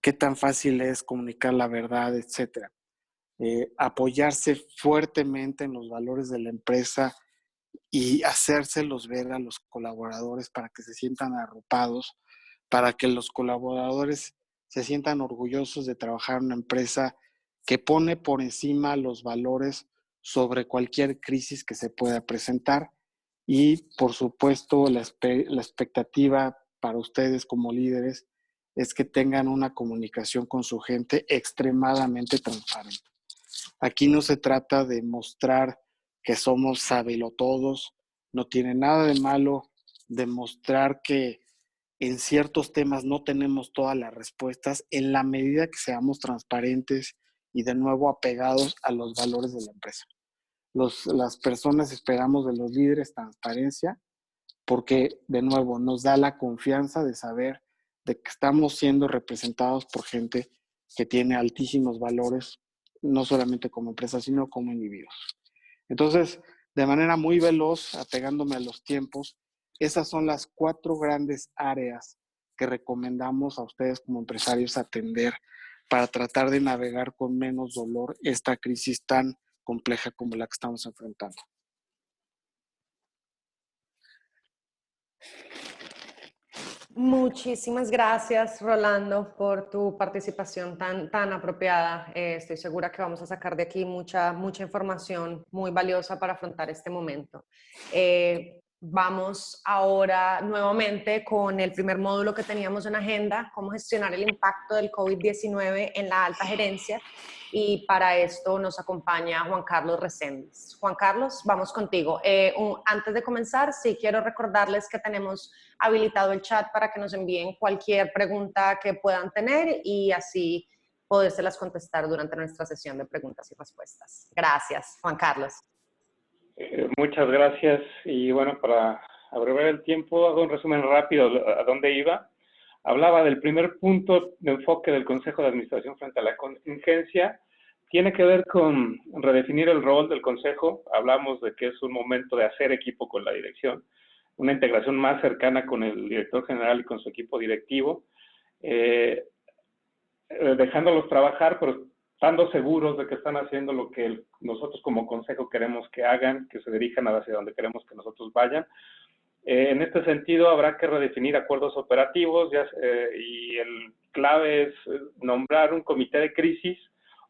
qué tan fácil es comunicar la verdad, etcétera. Apoyarse fuertemente en los valores de la empresa y hacérselos ver a los colaboradores para que se sientan arropados, para que los colaboradores se sientan orgullosos de trabajar en una empresa que pone por encima los valores sobre cualquier crisis que se pueda presentar. Y, por supuesto, la expectativa para ustedes como líderes es que tengan una comunicación con su gente extremadamente transparente. Aquí no se trata de mostrar que somos sabelotodos, no tiene nada de malo demostrar que en ciertos temas no tenemos todas las respuestas en la medida que seamos transparentes y de nuevo apegados a los valores de la empresa. Las personas esperamos de los líderes transparencia porque, de nuevo, nos da la confianza de saber de que estamos siendo representados por gente que tiene altísimos valores, no solamente como empresa, sino como individuos. Entonces, de manera muy veloz, apegándome a los tiempos, esas son las 4 grandes áreas que recomendamos a ustedes como empresarios atender para tratar de navegar con menos dolor esta crisis tan compleja como la que estamos enfrentando. Muchísimas gracias, Rolando, por tu participación tan apropiada. Estoy segura que vamos a sacar de aquí mucha información muy valiosa para afrontar este momento. Vamos ahora nuevamente con el primer módulo que teníamos en agenda, cómo gestionar el impacto del COVID-19 en la alta gerencia. Y para esto nos acompaña Juan Carlos Reséndiz. Juan Carlos, vamos contigo. Antes de comenzar, sí quiero recordarles que tenemos habilitado el chat para que nos envíen cualquier pregunta que puedan tener y así podérselas contestar durante nuestra sesión de preguntas y respuestas. Gracias, Juan Carlos. Muchas gracias. Y bueno, para abrevar el tiempo, hago un resumen rápido a dónde iba. hablaba del primer punto de enfoque del Consejo de Administración frente a la contingencia. Tiene que ver con redefinir el rol del Consejo. Hablamos de que es un momento de hacer equipo con la dirección, una integración más cercana con el director general y con su equipo directivo, dejándolos trabajar, pero estando seguros de que están haciendo lo que nosotros como Consejo queremos que hagan, que se dirijan hacia donde queremos que nosotros vayan. En este sentido, habrá que redefinir acuerdos operativos y el clave es nombrar un comité de crisis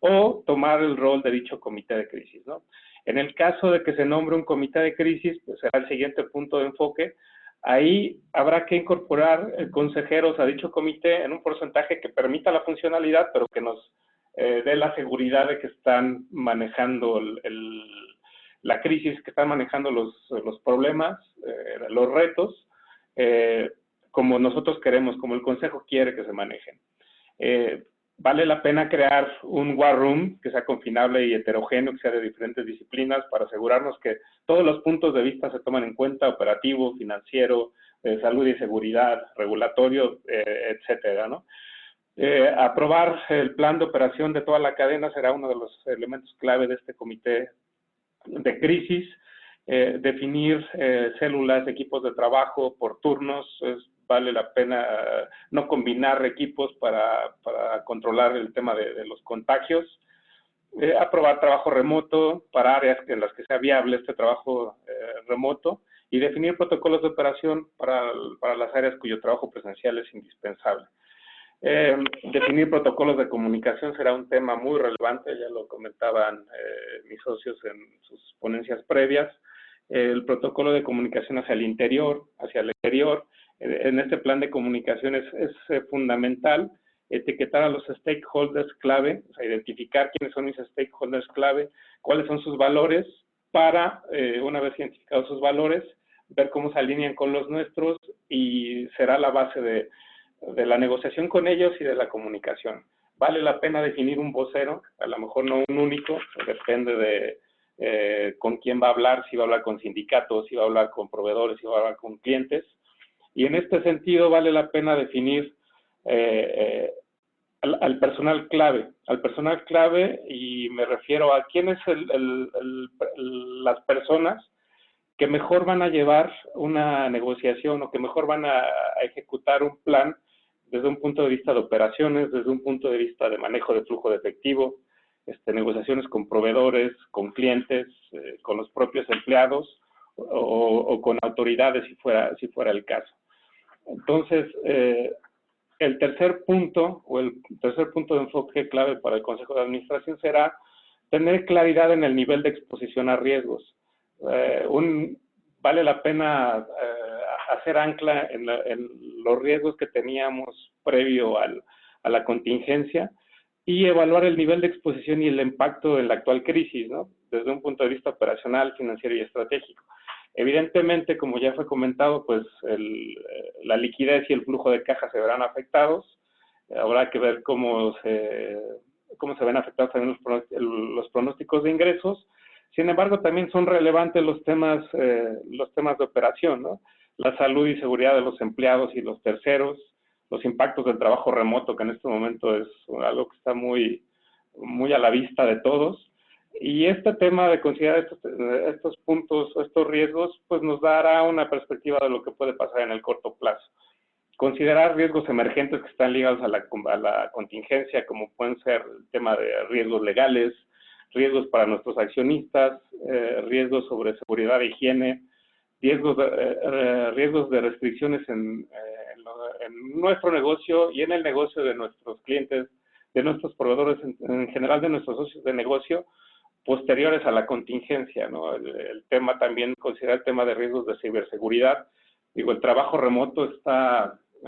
o tomar el rol de dicho comité de crisis, ¿no? En el caso de que se nombre un comité de crisis, pues será el siguiente punto de enfoque. Ahí habrá que incorporar consejeros a dicho comité en un porcentaje que permita la funcionalidad, pero que nos dé la seguridad de que están manejando la crisis, que están manejando los problemas, los retos, como nosotros queremos, como el Consejo quiere que se manejen. Vale la pena crear un war room que sea confinable y heterogéneo, que sea de diferentes disciplinas, para asegurarnos que todos los puntos de vista se toman en cuenta: operativo, financiero, salud y seguridad, regulatorio, etcétera, ¿no? Aprobar el plan de operación de toda la cadena será uno de los elementos clave de este comité de crisis. Definir células, equipos de trabajo por turnos. Vale la pena no combinar equipos para controlar el tema de los contagios. Aprobar trabajo remoto para áreas en las que sea viable este trabajo remoto, y definir protocolos de operación para las áreas cuyo trabajo presencial es indispensable. Definir protocolos de comunicación será un tema muy relevante, ya lo comentaban mis socios en sus ponencias previas. El protocolo de comunicación hacia el interior, hacia el exterior. En este plan de comunicación es fundamental etiquetar a los stakeholders clave, o sea, identificar quiénes son mis stakeholders clave, cuáles son sus valores, para, una vez identificados sus valores, ver cómo se alinean con los nuestros, y será la base de la negociación con ellos y de la comunicación. Vale la pena definir un vocero, a lo mejor no un único, depende de con quién va a hablar, si va a hablar con sindicatos, si va a hablar con proveedores, si va a hablar con clientes. Y en este sentido vale la pena definir al personal clave, y me refiero a quiénes las personas que mejor van a llevar una negociación, o que mejor van a ejecutar un plan desde un punto de vista de operaciones, desde un punto de vista de manejo de flujo de efectivo, negociaciones con proveedores, con clientes, con los propios empleados o con autoridades, si fuera el caso. Entonces, el tercer punto de enfoque clave para el Consejo de Administración será tener claridad en el nivel de exposición a riesgos. Vale la pena hacer ancla en los riesgos que teníamos previo a la contingencia, y evaluar el nivel de exposición y el impacto en la actual crisis, ¿no? Desde un punto de vista operacional, financiero y estratégico. Evidentemente, como ya fue comentado, pues la liquidez y el flujo de caja se verán afectados. Habrá que ver cómo se ven afectados también los pronósticos de ingresos. Sin embargo, también son relevantes los temas de operación, ¿no? La salud y seguridad de los empleados y los terceros, los impactos del trabajo remoto, que en este momento es algo que está muy, muy a la vista de todos. Y este tema de considerar estos puntos, estos riesgos, pues nos dará una perspectiva de lo que puede pasar en el corto plazo. Considerar riesgos emergentes que están ligados a la contingencia, como pueden ser el tema de riesgos legales, riesgos para nuestros accionistas, riesgos sobre seguridad e higiene, riesgos de restricciones en nuestro negocio y en el negocio de nuestros clientes, de nuestros proveedores, en general de nuestros socios de negocio, posteriores a la contingencia, ¿no? El tema también, considerar el tema de riesgos de ciberseguridad. Digo, el trabajo remoto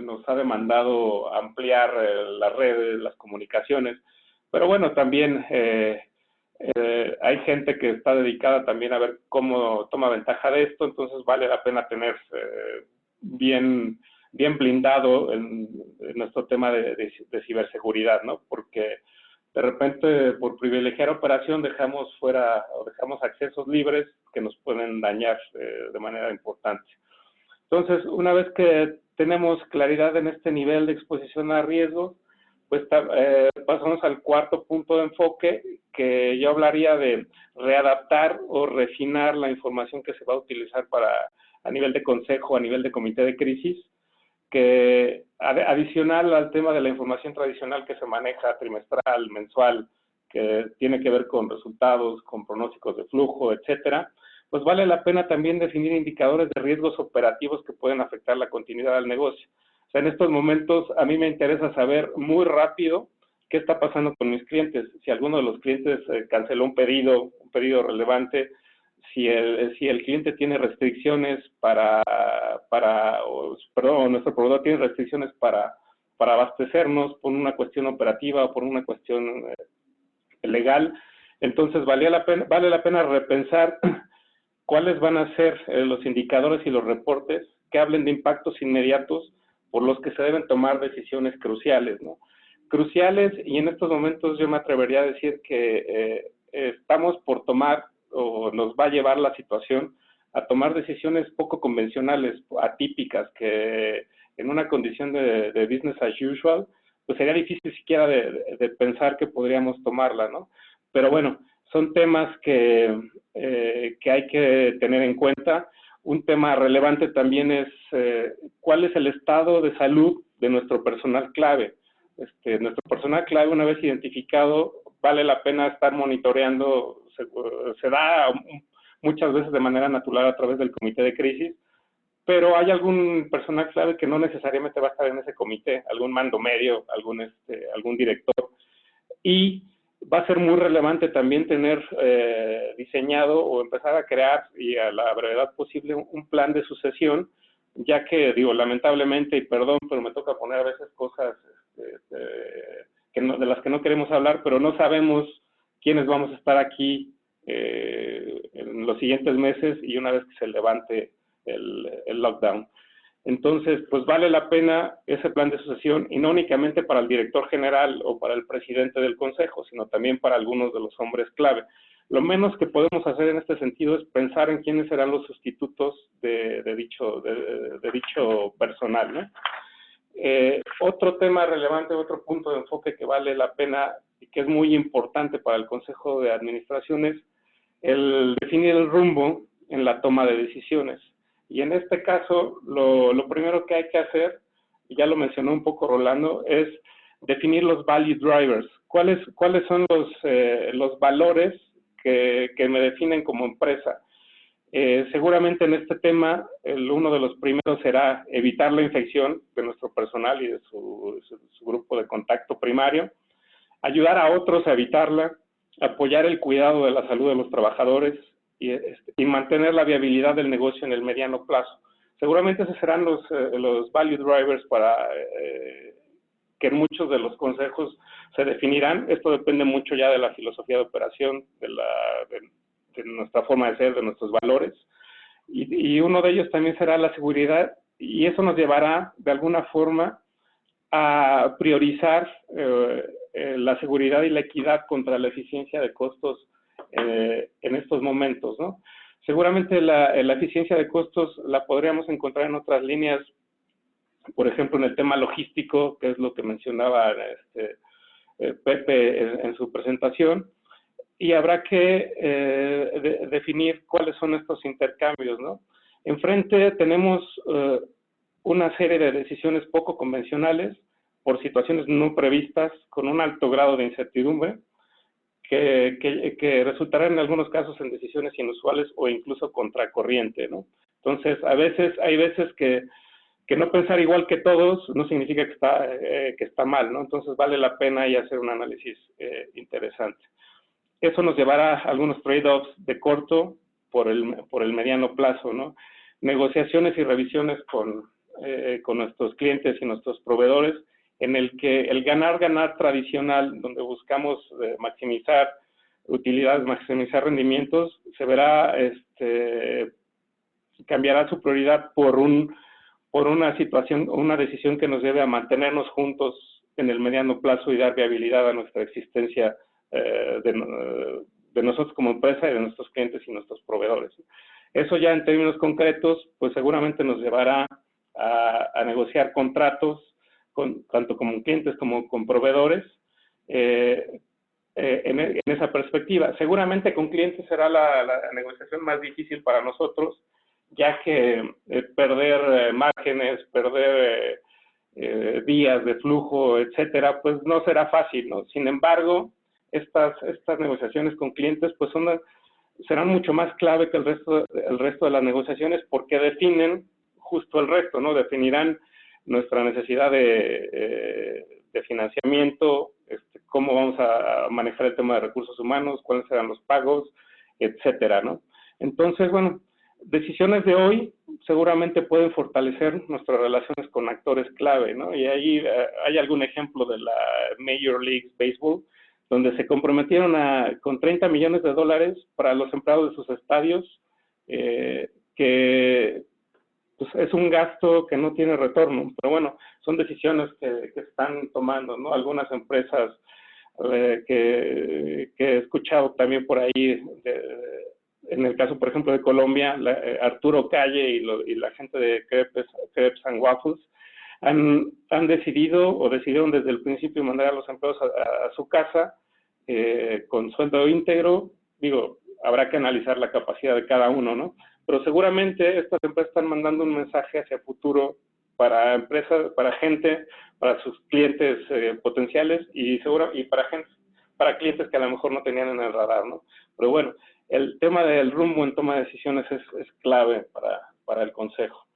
nos ha demandado ampliar las redes, las comunicaciones, pero bueno, también hay gente que está dedicada también a ver cómo toma ventaja de esto, entonces vale la pena tener bien blindado en nuestro tema de ciberseguridad, ¿no? Porque de repente, por privilegiar operación, dejamos accesos libres que nos pueden dañar de manera importante. Entonces, una vez que tenemos claridad en este nivel de exposición a riesgo, pues pasamos al cuarto punto de enfoque, que yo hablaría de readaptar o refinar la información que se va a utilizar a nivel de consejo, a nivel de comité de crisis, que adicional al tema de la información tradicional que se maneja trimestral, mensual, que tiene que ver con resultados, con pronósticos de flujo, etcétera, pues vale la pena también definir indicadores de riesgos operativos que pueden afectar la continuidad del negocio. O sea, en estos momentos a mí me interesa saber muy rápido qué está pasando con mis clientes. Si alguno de los clientes canceló un pedido relevante, si el cliente tiene restricciones nuestro proveedor tiene restricciones para abastecernos por una cuestión operativa o por una cuestión legal, entonces vale la pena repensar cuáles van a ser los indicadores y los reportes que hablen de impactos inmediatos por los que se deben tomar decisiones cruciales, ¿no? Cruciales, y en estos momentos yo me atrevería a decir que estamos por tomar, o nos va a llevar la situación a tomar decisiones poco convencionales, atípicas, que en una condición de business as usual, pues sería difícil siquiera de pensar que podríamos tomarla, ¿no? Pero bueno, son temas que hay que tener en cuenta. Un tema relevante también es cuál es el estado de salud de nuestro personal clave. Nuestro personal clave, una vez identificado, vale la pena estar monitoreando, se da muchas veces de manera natural a través del comité de crisis, pero hay algún personal clave que no necesariamente va a estar en ese comité, algún mando medio, algún director, y va a ser muy relevante también tener diseñado o empezar a crear, y a la brevedad posible, un plan de sucesión, ya que, digo, lamentablemente, y perdón, pero me toca poner a veces cosas de las que no queremos hablar, pero no sabemos quiénes vamos a estar aquí en los siguientes meses y una vez que se levante el lockdown. Entonces, pues vale la pena ese plan de sucesión, y no únicamente para el director general o para el presidente del consejo, sino también para algunos de los hombres clave. Lo menos que podemos hacer en este sentido es pensar en quiénes serán los sustitutos de dicho personal, ¿no? Otro tema relevante, otro punto de enfoque que vale la pena y que es muy importante para el Consejo de Administración es el definir el rumbo en la toma de decisiones. Y en este caso, lo primero que hay que hacer, y ya lo mencionó un poco Rolando, es definir los value drivers. ¿Cuáles son los valores que me definen como empresa? Seguramente en este tema, uno de los primeros será evitar la infección de nuestro personal y de su grupo de contacto primario, ayudar a otros a evitarla, apoyar el cuidado de la salud de los trabajadores y mantener la viabilidad del negocio en el mediano plazo. Seguramente esos serán los value drivers para que en muchos de los consejos se definirán. Esto depende mucho ya de la filosofía de operación, de nuestra forma de ser, de nuestros valores. Y uno de ellos también será la seguridad, y eso nos llevará de alguna forma a priorizar la seguridad y la equidad contra la eficiencia de costos en estos momentos, ¿no? Seguramente la eficiencia de costos la podríamos encontrar en otras líneas, por ejemplo, en el tema logístico, que es lo que mencionaba Pepe en su presentación, y habrá que definir cuáles son estos intercambios, ¿no? Enfrente tenemos una serie de decisiones poco convencionales por situaciones no previstas, con un alto grado de incertidumbre, que resultarán en algunos casos en decisiones inusuales o incluso contracorriente, ¿no? Entonces, hay veces que no pensar igual que todos no significa que está mal, ¿no? Entonces, vale la pena ahí hacer un análisis interesante. Eso nos llevará a algunos trade-offs de corto por el mediano plazo, ¿no? Negociaciones y revisiones con nuestros clientes y nuestros proveedores, en el que el ganar-ganar tradicional, donde buscamos maximizar utilidades, maximizar rendimientos, se verá, cambiará su prioridad por una situación, una decisión que nos lleve a mantenernos juntos en el mediano plazo y dar viabilidad a nuestra existencia de nosotros como empresa y de nuestros clientes y nuestros proveedores. Eso ya en términos concretos, pues seguramente nos llevará a negociar contratos, tanto con clientes como con proveedores, en esa perspectiva. Seguramente con clientes será la negociación más difícil para nosotros, ya que perder márgenes, perder días de flujo, etcétera, pues no será fácil, ¿no? Sin embargo, estas negociaciones con clientes pues serán mucho más clave que el resto de las negociaciones, porque definen justo el resto, ¿no? Definirán nuestra necesidad de financiamiento, cómo vamos a manejar el tema de recursos humanos, cuáles serán los pagos, etcétera, ¿no? Entonces, bueno, decisiones de hoy seguramente pueden fortalecer nuestras relaciones con actores clave, ¿no? Y ahí hay algún ejemplo de la Major League Baseball, donde se comprometieron con $30 millones para los empleados de sus estadios, que pues, es un gasto que no tiene retorno, pero bueno, son decisiones que están tomando, ¿no? Algunas empresas que he escuchado también por ahí, en el caso, por ejemplo, de Colombia, Arturo Calle y la gente de Crepes and Waffles han decidido o decidieron desde el principio mandar a los empleados a su casa con sueldo íntegro. Digo, habrá que analizar la capacidad de cada uno, ¿no? Pero seguramente estas empresas están mandando un mensaje hacia futuro para empresas, para gente, para sus clientes potenciales y para clientes que a lo mejor no tenían en el radar, ¿no? Pero bueno, el tema del rumbo en toma de decisiones es clave para el consejo.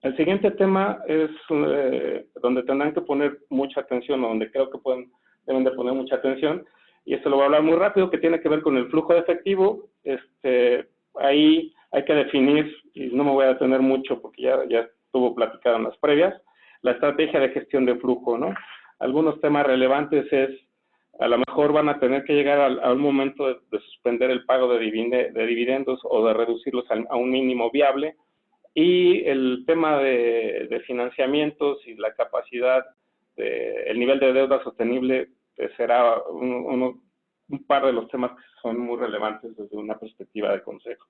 El siguiente tema es donde tendrán que poner mucha atención, o donde creo que deben de poner mucha atención, y esto lo voy a hablar muy rápido, que tiene que ver con el flujo de efectivo. Ahí hay que definir, y no me voy a detener mucho porque ya estuvo platicado en las previas, la estrategia de gestión de flujo, ¿no? Algunos temas relevantes es, a lo mejor van a tener que llegar a un momento de suspender el pago de dividendos o de reducirlos a un mínimo viable, y el tema de financiamientos y la capacidad, el nivel de deuda sostenible será un par de los temas que son muy relevantes desde una perspectiva de consejo.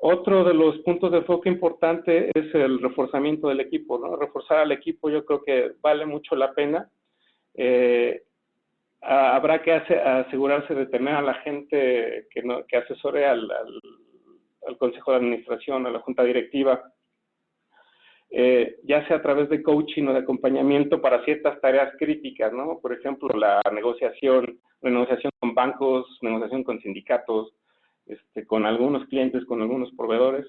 Otro de los puntos de enfoque importante es el reforzamiento del equipo, ¿no? Reforzar al equipo yo creo que vale mucho la pena. Habrá que asegurarse de tener a la gente que asesore al Consejo de Administración, a la Junta Directiva, ya sea a través de coaching o de acompañamiento para ciertas tareas críticas, ¿no? Por ejemplo, la negociación con bancos, negociación con sindicatos, con algunos clientes, con algunos proveedores.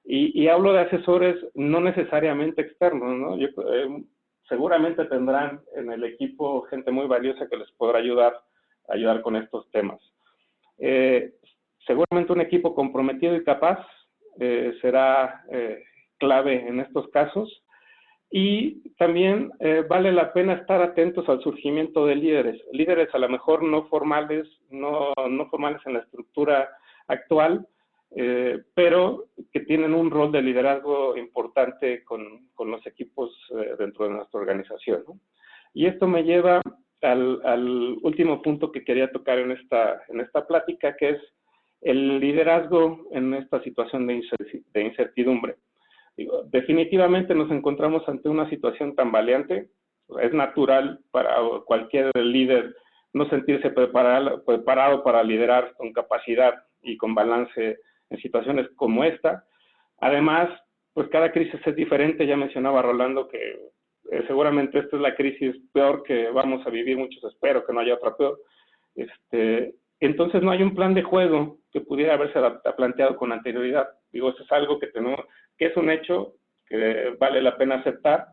Y hablo de asesores no necesariamente externos, ¿no? Seguramente tendrán en el equipo gente muy valiosa que les podrá ayudar con estos temas. Seguramente un equipo comprometido y capaz será clave en estos casos, y también vale la pena estar atentos al surgimiento de líderes a lo mejor no formales en la estructura actual, pero que tienen un rol de liderazgo importante con los equipos dentro de nuestra organización, ¿no? Y esto me lleva al último punto que quería tocar en esta plática, que es el liderazgo en esta situación de incertidumbre. Definitivamente nos encontramos ante una situación tambaleante. Es natural para cualquier líder no sentirse preparado para liderar con capacidad y con balance en situaciones como esta. Además, pues cada crisis es diferente. Ya mencionaba Rolando que seguramente esta es la crisis peor que vamos a vivir, muchos espero que no haya otra peor. Entonces no hay un plan de juego que pudiera haberse planteado con anterioridad. Digo, eso es algo que es un hecho que vale la pena aceptar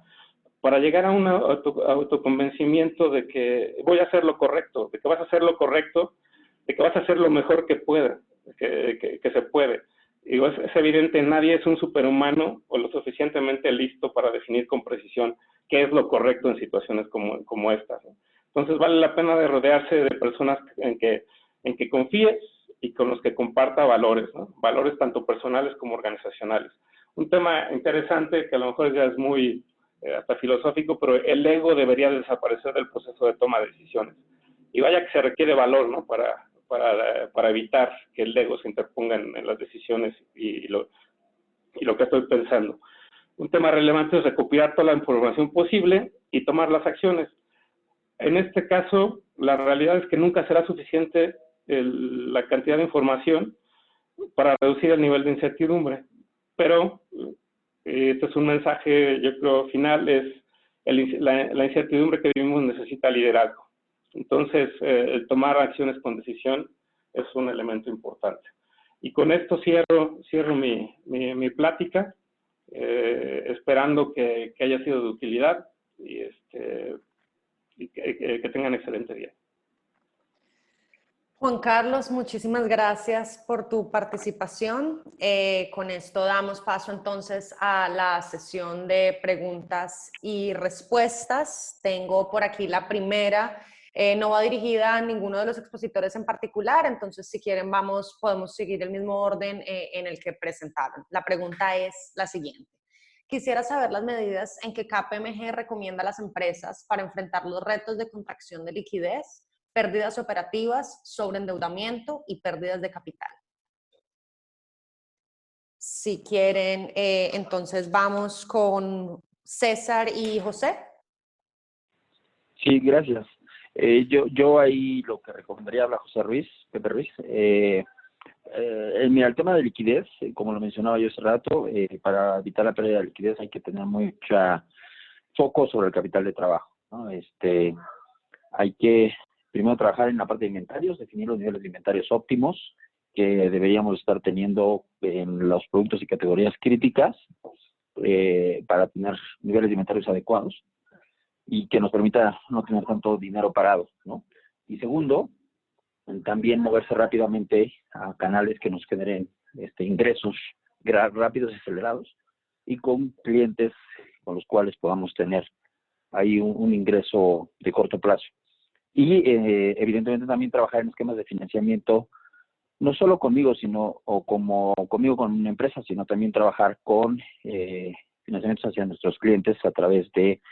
para llegar a un autoconvencimiento de que voy a hacer lo correcto, de que vas a hacer lo correcto, de que vas a hacer lo mejor que pueda, que se puede. Digo, es evidente, nadie es un superhumano o lo suficientemente listo para definir con precisión qué es lo correcto en situaciones como estas, ¿no? Entonces vale la pena de rodearse de personas en que confíes y con los que comparta valores, ¿no? Valores tanto personales como organizacionales. Un tema interesante que a lo mejor ya es muy hasta filosófico, pero el ego debería desaparecer del proceso de toma de decisiones. Y vaya que se requiere valor, ¿no? Para para evitar que el ego se interponga en las decisiones y lo que estoy pensando. Un tema relevante es recopilar toda la información posible y tomar las acciones. En este caso, la realidad es que nunca será suficiente la cantidad de información para reducir el nivel de incertidumbre. Pero este es un mensaje, yo creo, final, es la incertidumbre que vivimos necesita liderazgo. Entonces, el tomar acciones con decisión es un elemento importante. Y con esto cierro mi plática, esperando que haya sido de utilidad y que tengan excelente día. Juan Carlos, muchísimas gracias por tu participación. Con esto damos paso entonces a la sesión de preguntas y respuestas. Tengo por aquí la primera. No va dirigida a ninguno de los expositores en particular, entonces si quieren podemos seguir el mismo orden en el que presentaron. La pregunta es la siguiente. Quisiera saber las medidas en que KPMG recomienda a las empresas para enfrentar los retos de contracción de liquidez, pérdidas operativas, sobreendeudamiento y pérdidas de capital. Si quieren, entonces vamos con César y José. Sí, gracias. Yo ahí lo que recomendaría habla José Ruiz, Pepe Ruiz. Mira, el tema de liquidez, como lo mencionaba yo hace rato, para evitar la pérdida de liquidez hay que tener mucha foco sobre el capital de trabajo, ¿no? Hay que primero trabajar en la parte de inventarios, definir los niveles de inventarios óptimos que deberíamos estar teniendo en los productos y categorías críticas para tener niveles de inventarios adecuados y que nos permita no tener tanto dinero parado, ¿no? Y segundo, también moverse rápidamente a canales que nos generen ingresos rápidos y acelerados y con clientes con los cuales podamos tener ahí un ingreso de corto plazo. Y evidentemente también trabajar en esquemas de financiamiento, no solo conmigo, conmigo con una empresa, sino también trabajar con financiamientos hacia nuestros clientes a través de,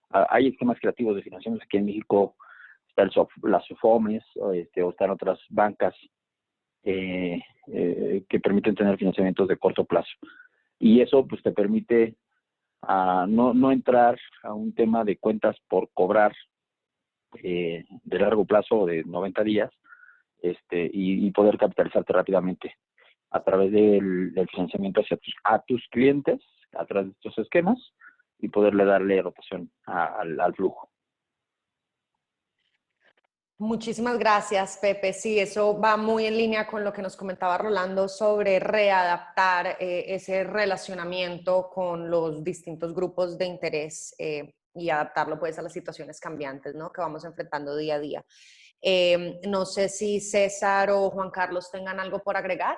hay esquemas creativos de financiamiento aquí en México, está las SOFOMES, o están otras bancas que permiten tener financiamientos de corto plazo. Y eso pues te permite no entrar a un tema de cuentas por cobrar de largo plazo de 90 días y poder capitalizarte rápidamente a través del financiamiento a tus clientes, a través de estos esquemas y poderle darle rotación al flujo. Muchísimas gracias, Pepe. Sí, eso va muy en línea con lo que nos comentaba Rolando sobre readaptar ese relacionamiento con los distintos grupos de interés y adaptarlo pues a las situaciones cambiantes, ¿no?, que vamos enfrentando día a día. No sé si César o Juan Carlos tengan algo por agregar.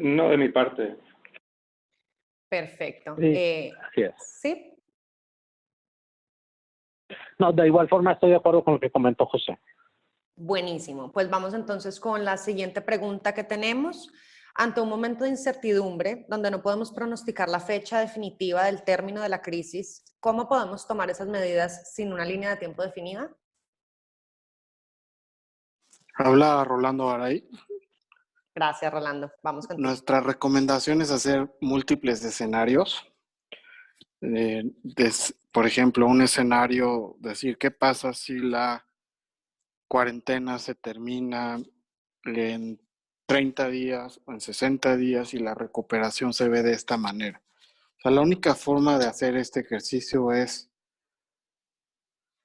No de mi parte. Perfecto. Sí, así es. ¿Sí? No, de igual forma estoy de acuerdo con lo que comentó José. Buenísimo. Pues vamos entonces con la siguiente pregunta que tenemos. Ante un momento de incertidumbre, donde no podemos pronosticar la fecha definitiva del término de la crisis, ¿cómo podemos tomar esas medidas sin una línea de tiempo definida? Habla Rolando Garay. Gracias, Rolando. Vamos contigo. Nuestra recomendación es hacer múltiples escenarios. Por ejemplo, un escenario, decir, ¿qué pasa si la cuarentena se termina en 30 días o en 60 días y la recuperación se ve de esta manera? O sea, la única forma de hacer este ejercicio es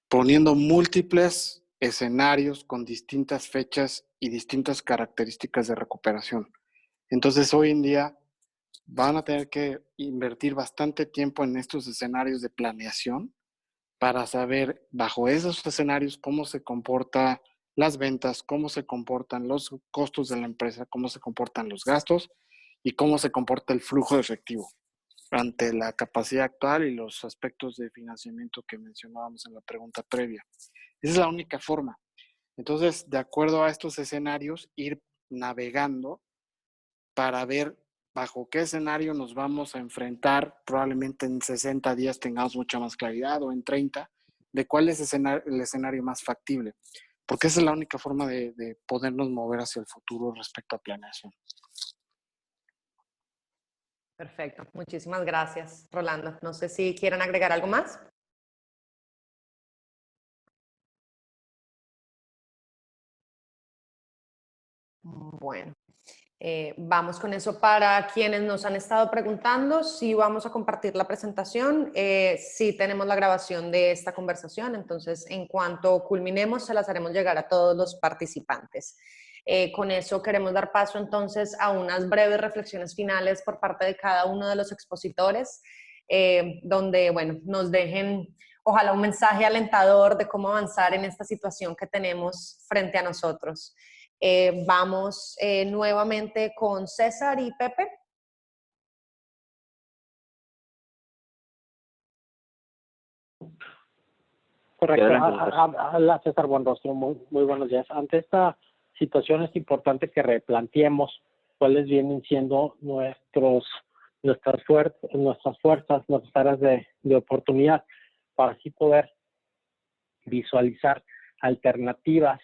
poniendo múltiples escenarios con distintas fechas y distintas características de recuperación. Entonces, hoy en día van a tener que invertir bastante tiempo en estos escenarios de planeación para saber bajo esos escenarios cómo se comportan las ventas, cómo se comportan los costos de la empresa, cómo se comportan los gastos y cómo se comporta el flujo de efectivo ante la capacidad actual y los aspectos de financiamiento que mencionábamos en la pregunta previa. Esa es la única forma. Entonces, de acuerdo a estos escenarios, ir navegando para ver bajo qué escenario nos vamos a enfrentar. Probablemente en 60 días tengamos mucha más claridad, o en 30, de cuál es el escenario más factible. Porque esa es la única forma de podernos mover hacia el futuro respecto a planeación. Perfecto, muchísimas gracias, Rolando. No sé si quieren agregar algo más. Bueno, vamos con eso. Para quienes nos han estado preguntando, sí vamos a compartir la presentación, sí tenemos la grabación de esta conversación, entonces en cuanto culminemos se las haremos llegar a todos los participantes. Con eso queremos dar paso entonces a unas breves reflexiones finales por parte de cada uno de los expositores, donde, bueno, nos dejen ojalá un mensaje alentador de cómo avanzar en esta situación que tenemos frente a nosotros. Vamos nuevamente con César y Pepe. Correcto. Hola, César Buenrostro, muy buenos días. Ante esta situación es importante que replanteemos cuáles vienen siendo nuestras fuerzas, nuestras áreas de oportunidad, para así poder visualizar alternativas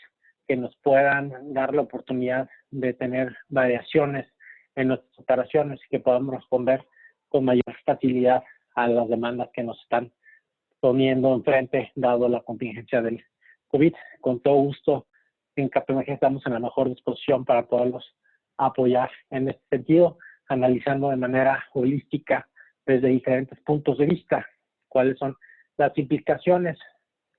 que nos puedan dar la oportunidad de tener variaciones en nuestras operaciones y que podamos responder con mayor facilidad a las demandas que nos están poniendo enfrente, dado la contingencia del COVID. Con todo gusto, en KPMG estamos en la mejor disposición para poderlos apoyar en este sentido, analizando de manera holística desde diferentes puntos de vista cuáles son las implicaciones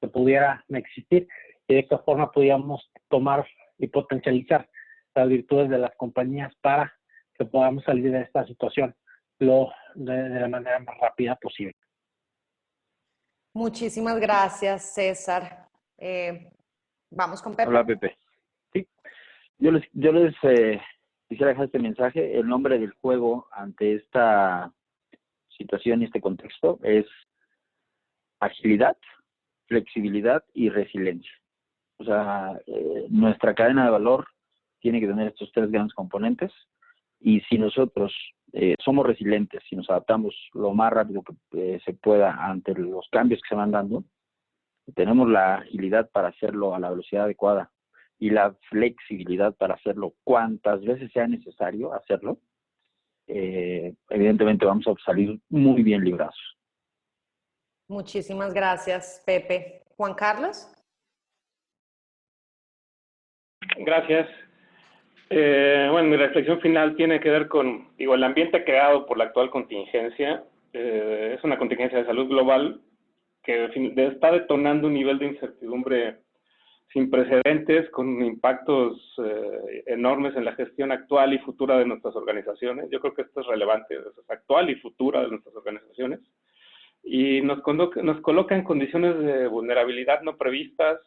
que pudieran existir y de qué forma pudiéramos tomar y potencializar las virtudes de las compañías para que podamos salir de esta situación de la manera más rápida posible. Muchísimas gracias, César. Vamos con Pepe. Hola, Pepe. Sí, yo les quisiera dejar este mensaje. El nombre del juego ante esta situación y este contexto es agilidad, flexibilidad y resiliencia. O sea, nuestra cadena de valor tiene que tener estos tres grandes componentes, y si nosotros somos resilientes, si nos adaptamos lo más rápido que se pueda ante los cambios que se van dando, tenemos la agilidad para hacerlo a la velocidad adecuada y la flexibilidad para hacerlo cuantas veces sea necesario hacerlo, evidentemente vamos a salir muy bien librados. Muchísimas gracias, Pepe. Juan Carlos. Gracias. Bueno, mi reflexión final tiene que ver con, el ambiente creado por la actual contingencia. Es una contingencia de salud global que está detonando un nivel de incertidumbre sin precedentes, con impactos enormes en la gestión actual y futura de nuestras organizaciones. Yo creo que esto es relevante, es actual y futura de nuestras organizaciones. Y nos coloca en condiciones de vulnerabilidad no previstas,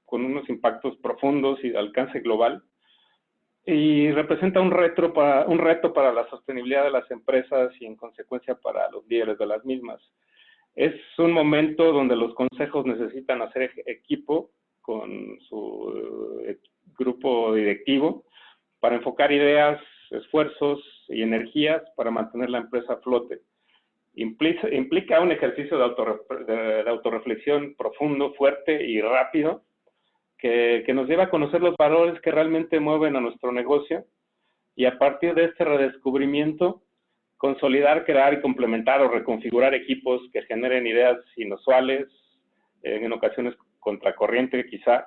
con unos impactos profundos y de alcance global, y representa un reto para la sostenibilidad de las empresas y en consecuencia para los líderes de las mismas. Es un momento donde los consejos necesitan hacer equipo con su grupo directivo para enfocar ideas, esfuerzos y energías para mantener la empresa a flote. Implica un ejercicio de autorreflexión profundo, fuerte y rápido, que nos lleva a conocer los valores que realmente mueven a nuestro negocio, y a partir de este redescubrimiento, consolidar, crear y complementar o reconfigurar equipos que generen ideas inusuales, en ocasiones contracorriente quizá,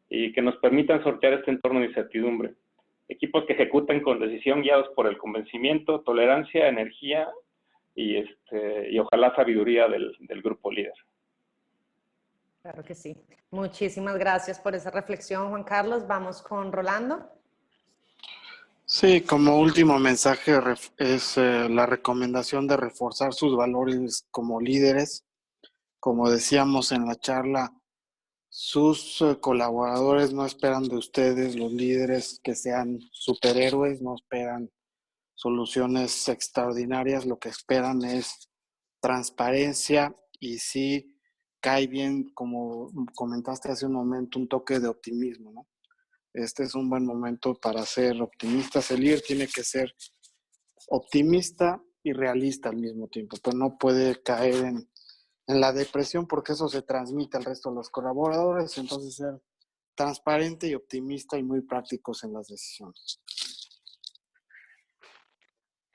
y que nos permitan sortear este entorno de incertidumbre. Equipos que ejecuten con decisión, guiados por el convencimiento, tolerancia, energía y ojalá sabiduría del grupo líder. Claro que sí. Muchísimas gracias por esa reflexión, Juan Carlos. Vamos con Rolando. Sí, como último mensaje es la recomendación de reforzar sus valores como líderes. Como decíamos en la charla, sus colaboradores no esperan de ustedes, los líderes, que sean superhéroes, no esperan soluciones extraordinarias, lo que esperan es transparencia y sí cae bien, como comentaste hace un momento, un toque de optimismo, ¿no? Este es un buen momento para ser optimistas. El líder tiene que ser optimista y realista al mismo tiempo, pero no puede caer en la depresión porque eso se transmite al resto de los colaboradores. Entonces, ser transparente y optimista y muy prácticos en las decisiones.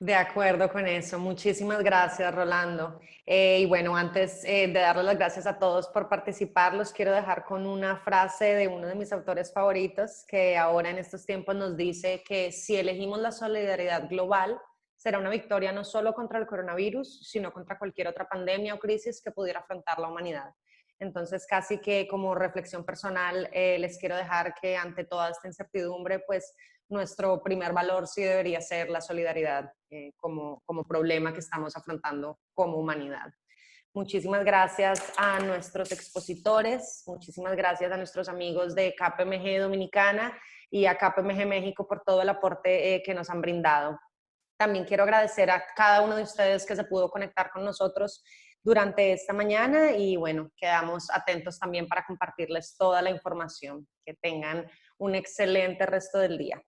De acuerdo con eso. Muchísimas gracias, Rolando. Y bueno, antes de darles las gracias a todos por participar, los quiero dejar con una frase de uno de mis autores favoritos, que ahora en estos tiempos nos dice que si elegimos la solidaridad global, será una victoria no solo contra el coronavirus, sino contra cualquier otra pandemia o crisis que pudiera afrontar la humanidad. Entonces, casi que como reflexión personal, les quiero dejar que ante toda esta incertidumbre, pues nuestro primer valor sí debería ser la solidaridad como problema que estamos afrontando como humanidad. Muchísimas gracias a nuestros expositores, muchísimas gracias a nuestros amigos de KPMG Dominicana y a KPMG México por todo el aporte que nos han brindado. También quiero agradecer a cada uno de ustedes que se pudo conectar con nosotros durante esta mañana y bueno, quedamos atentos también para compartirles toda la información. Que tengan un excelente resto del día.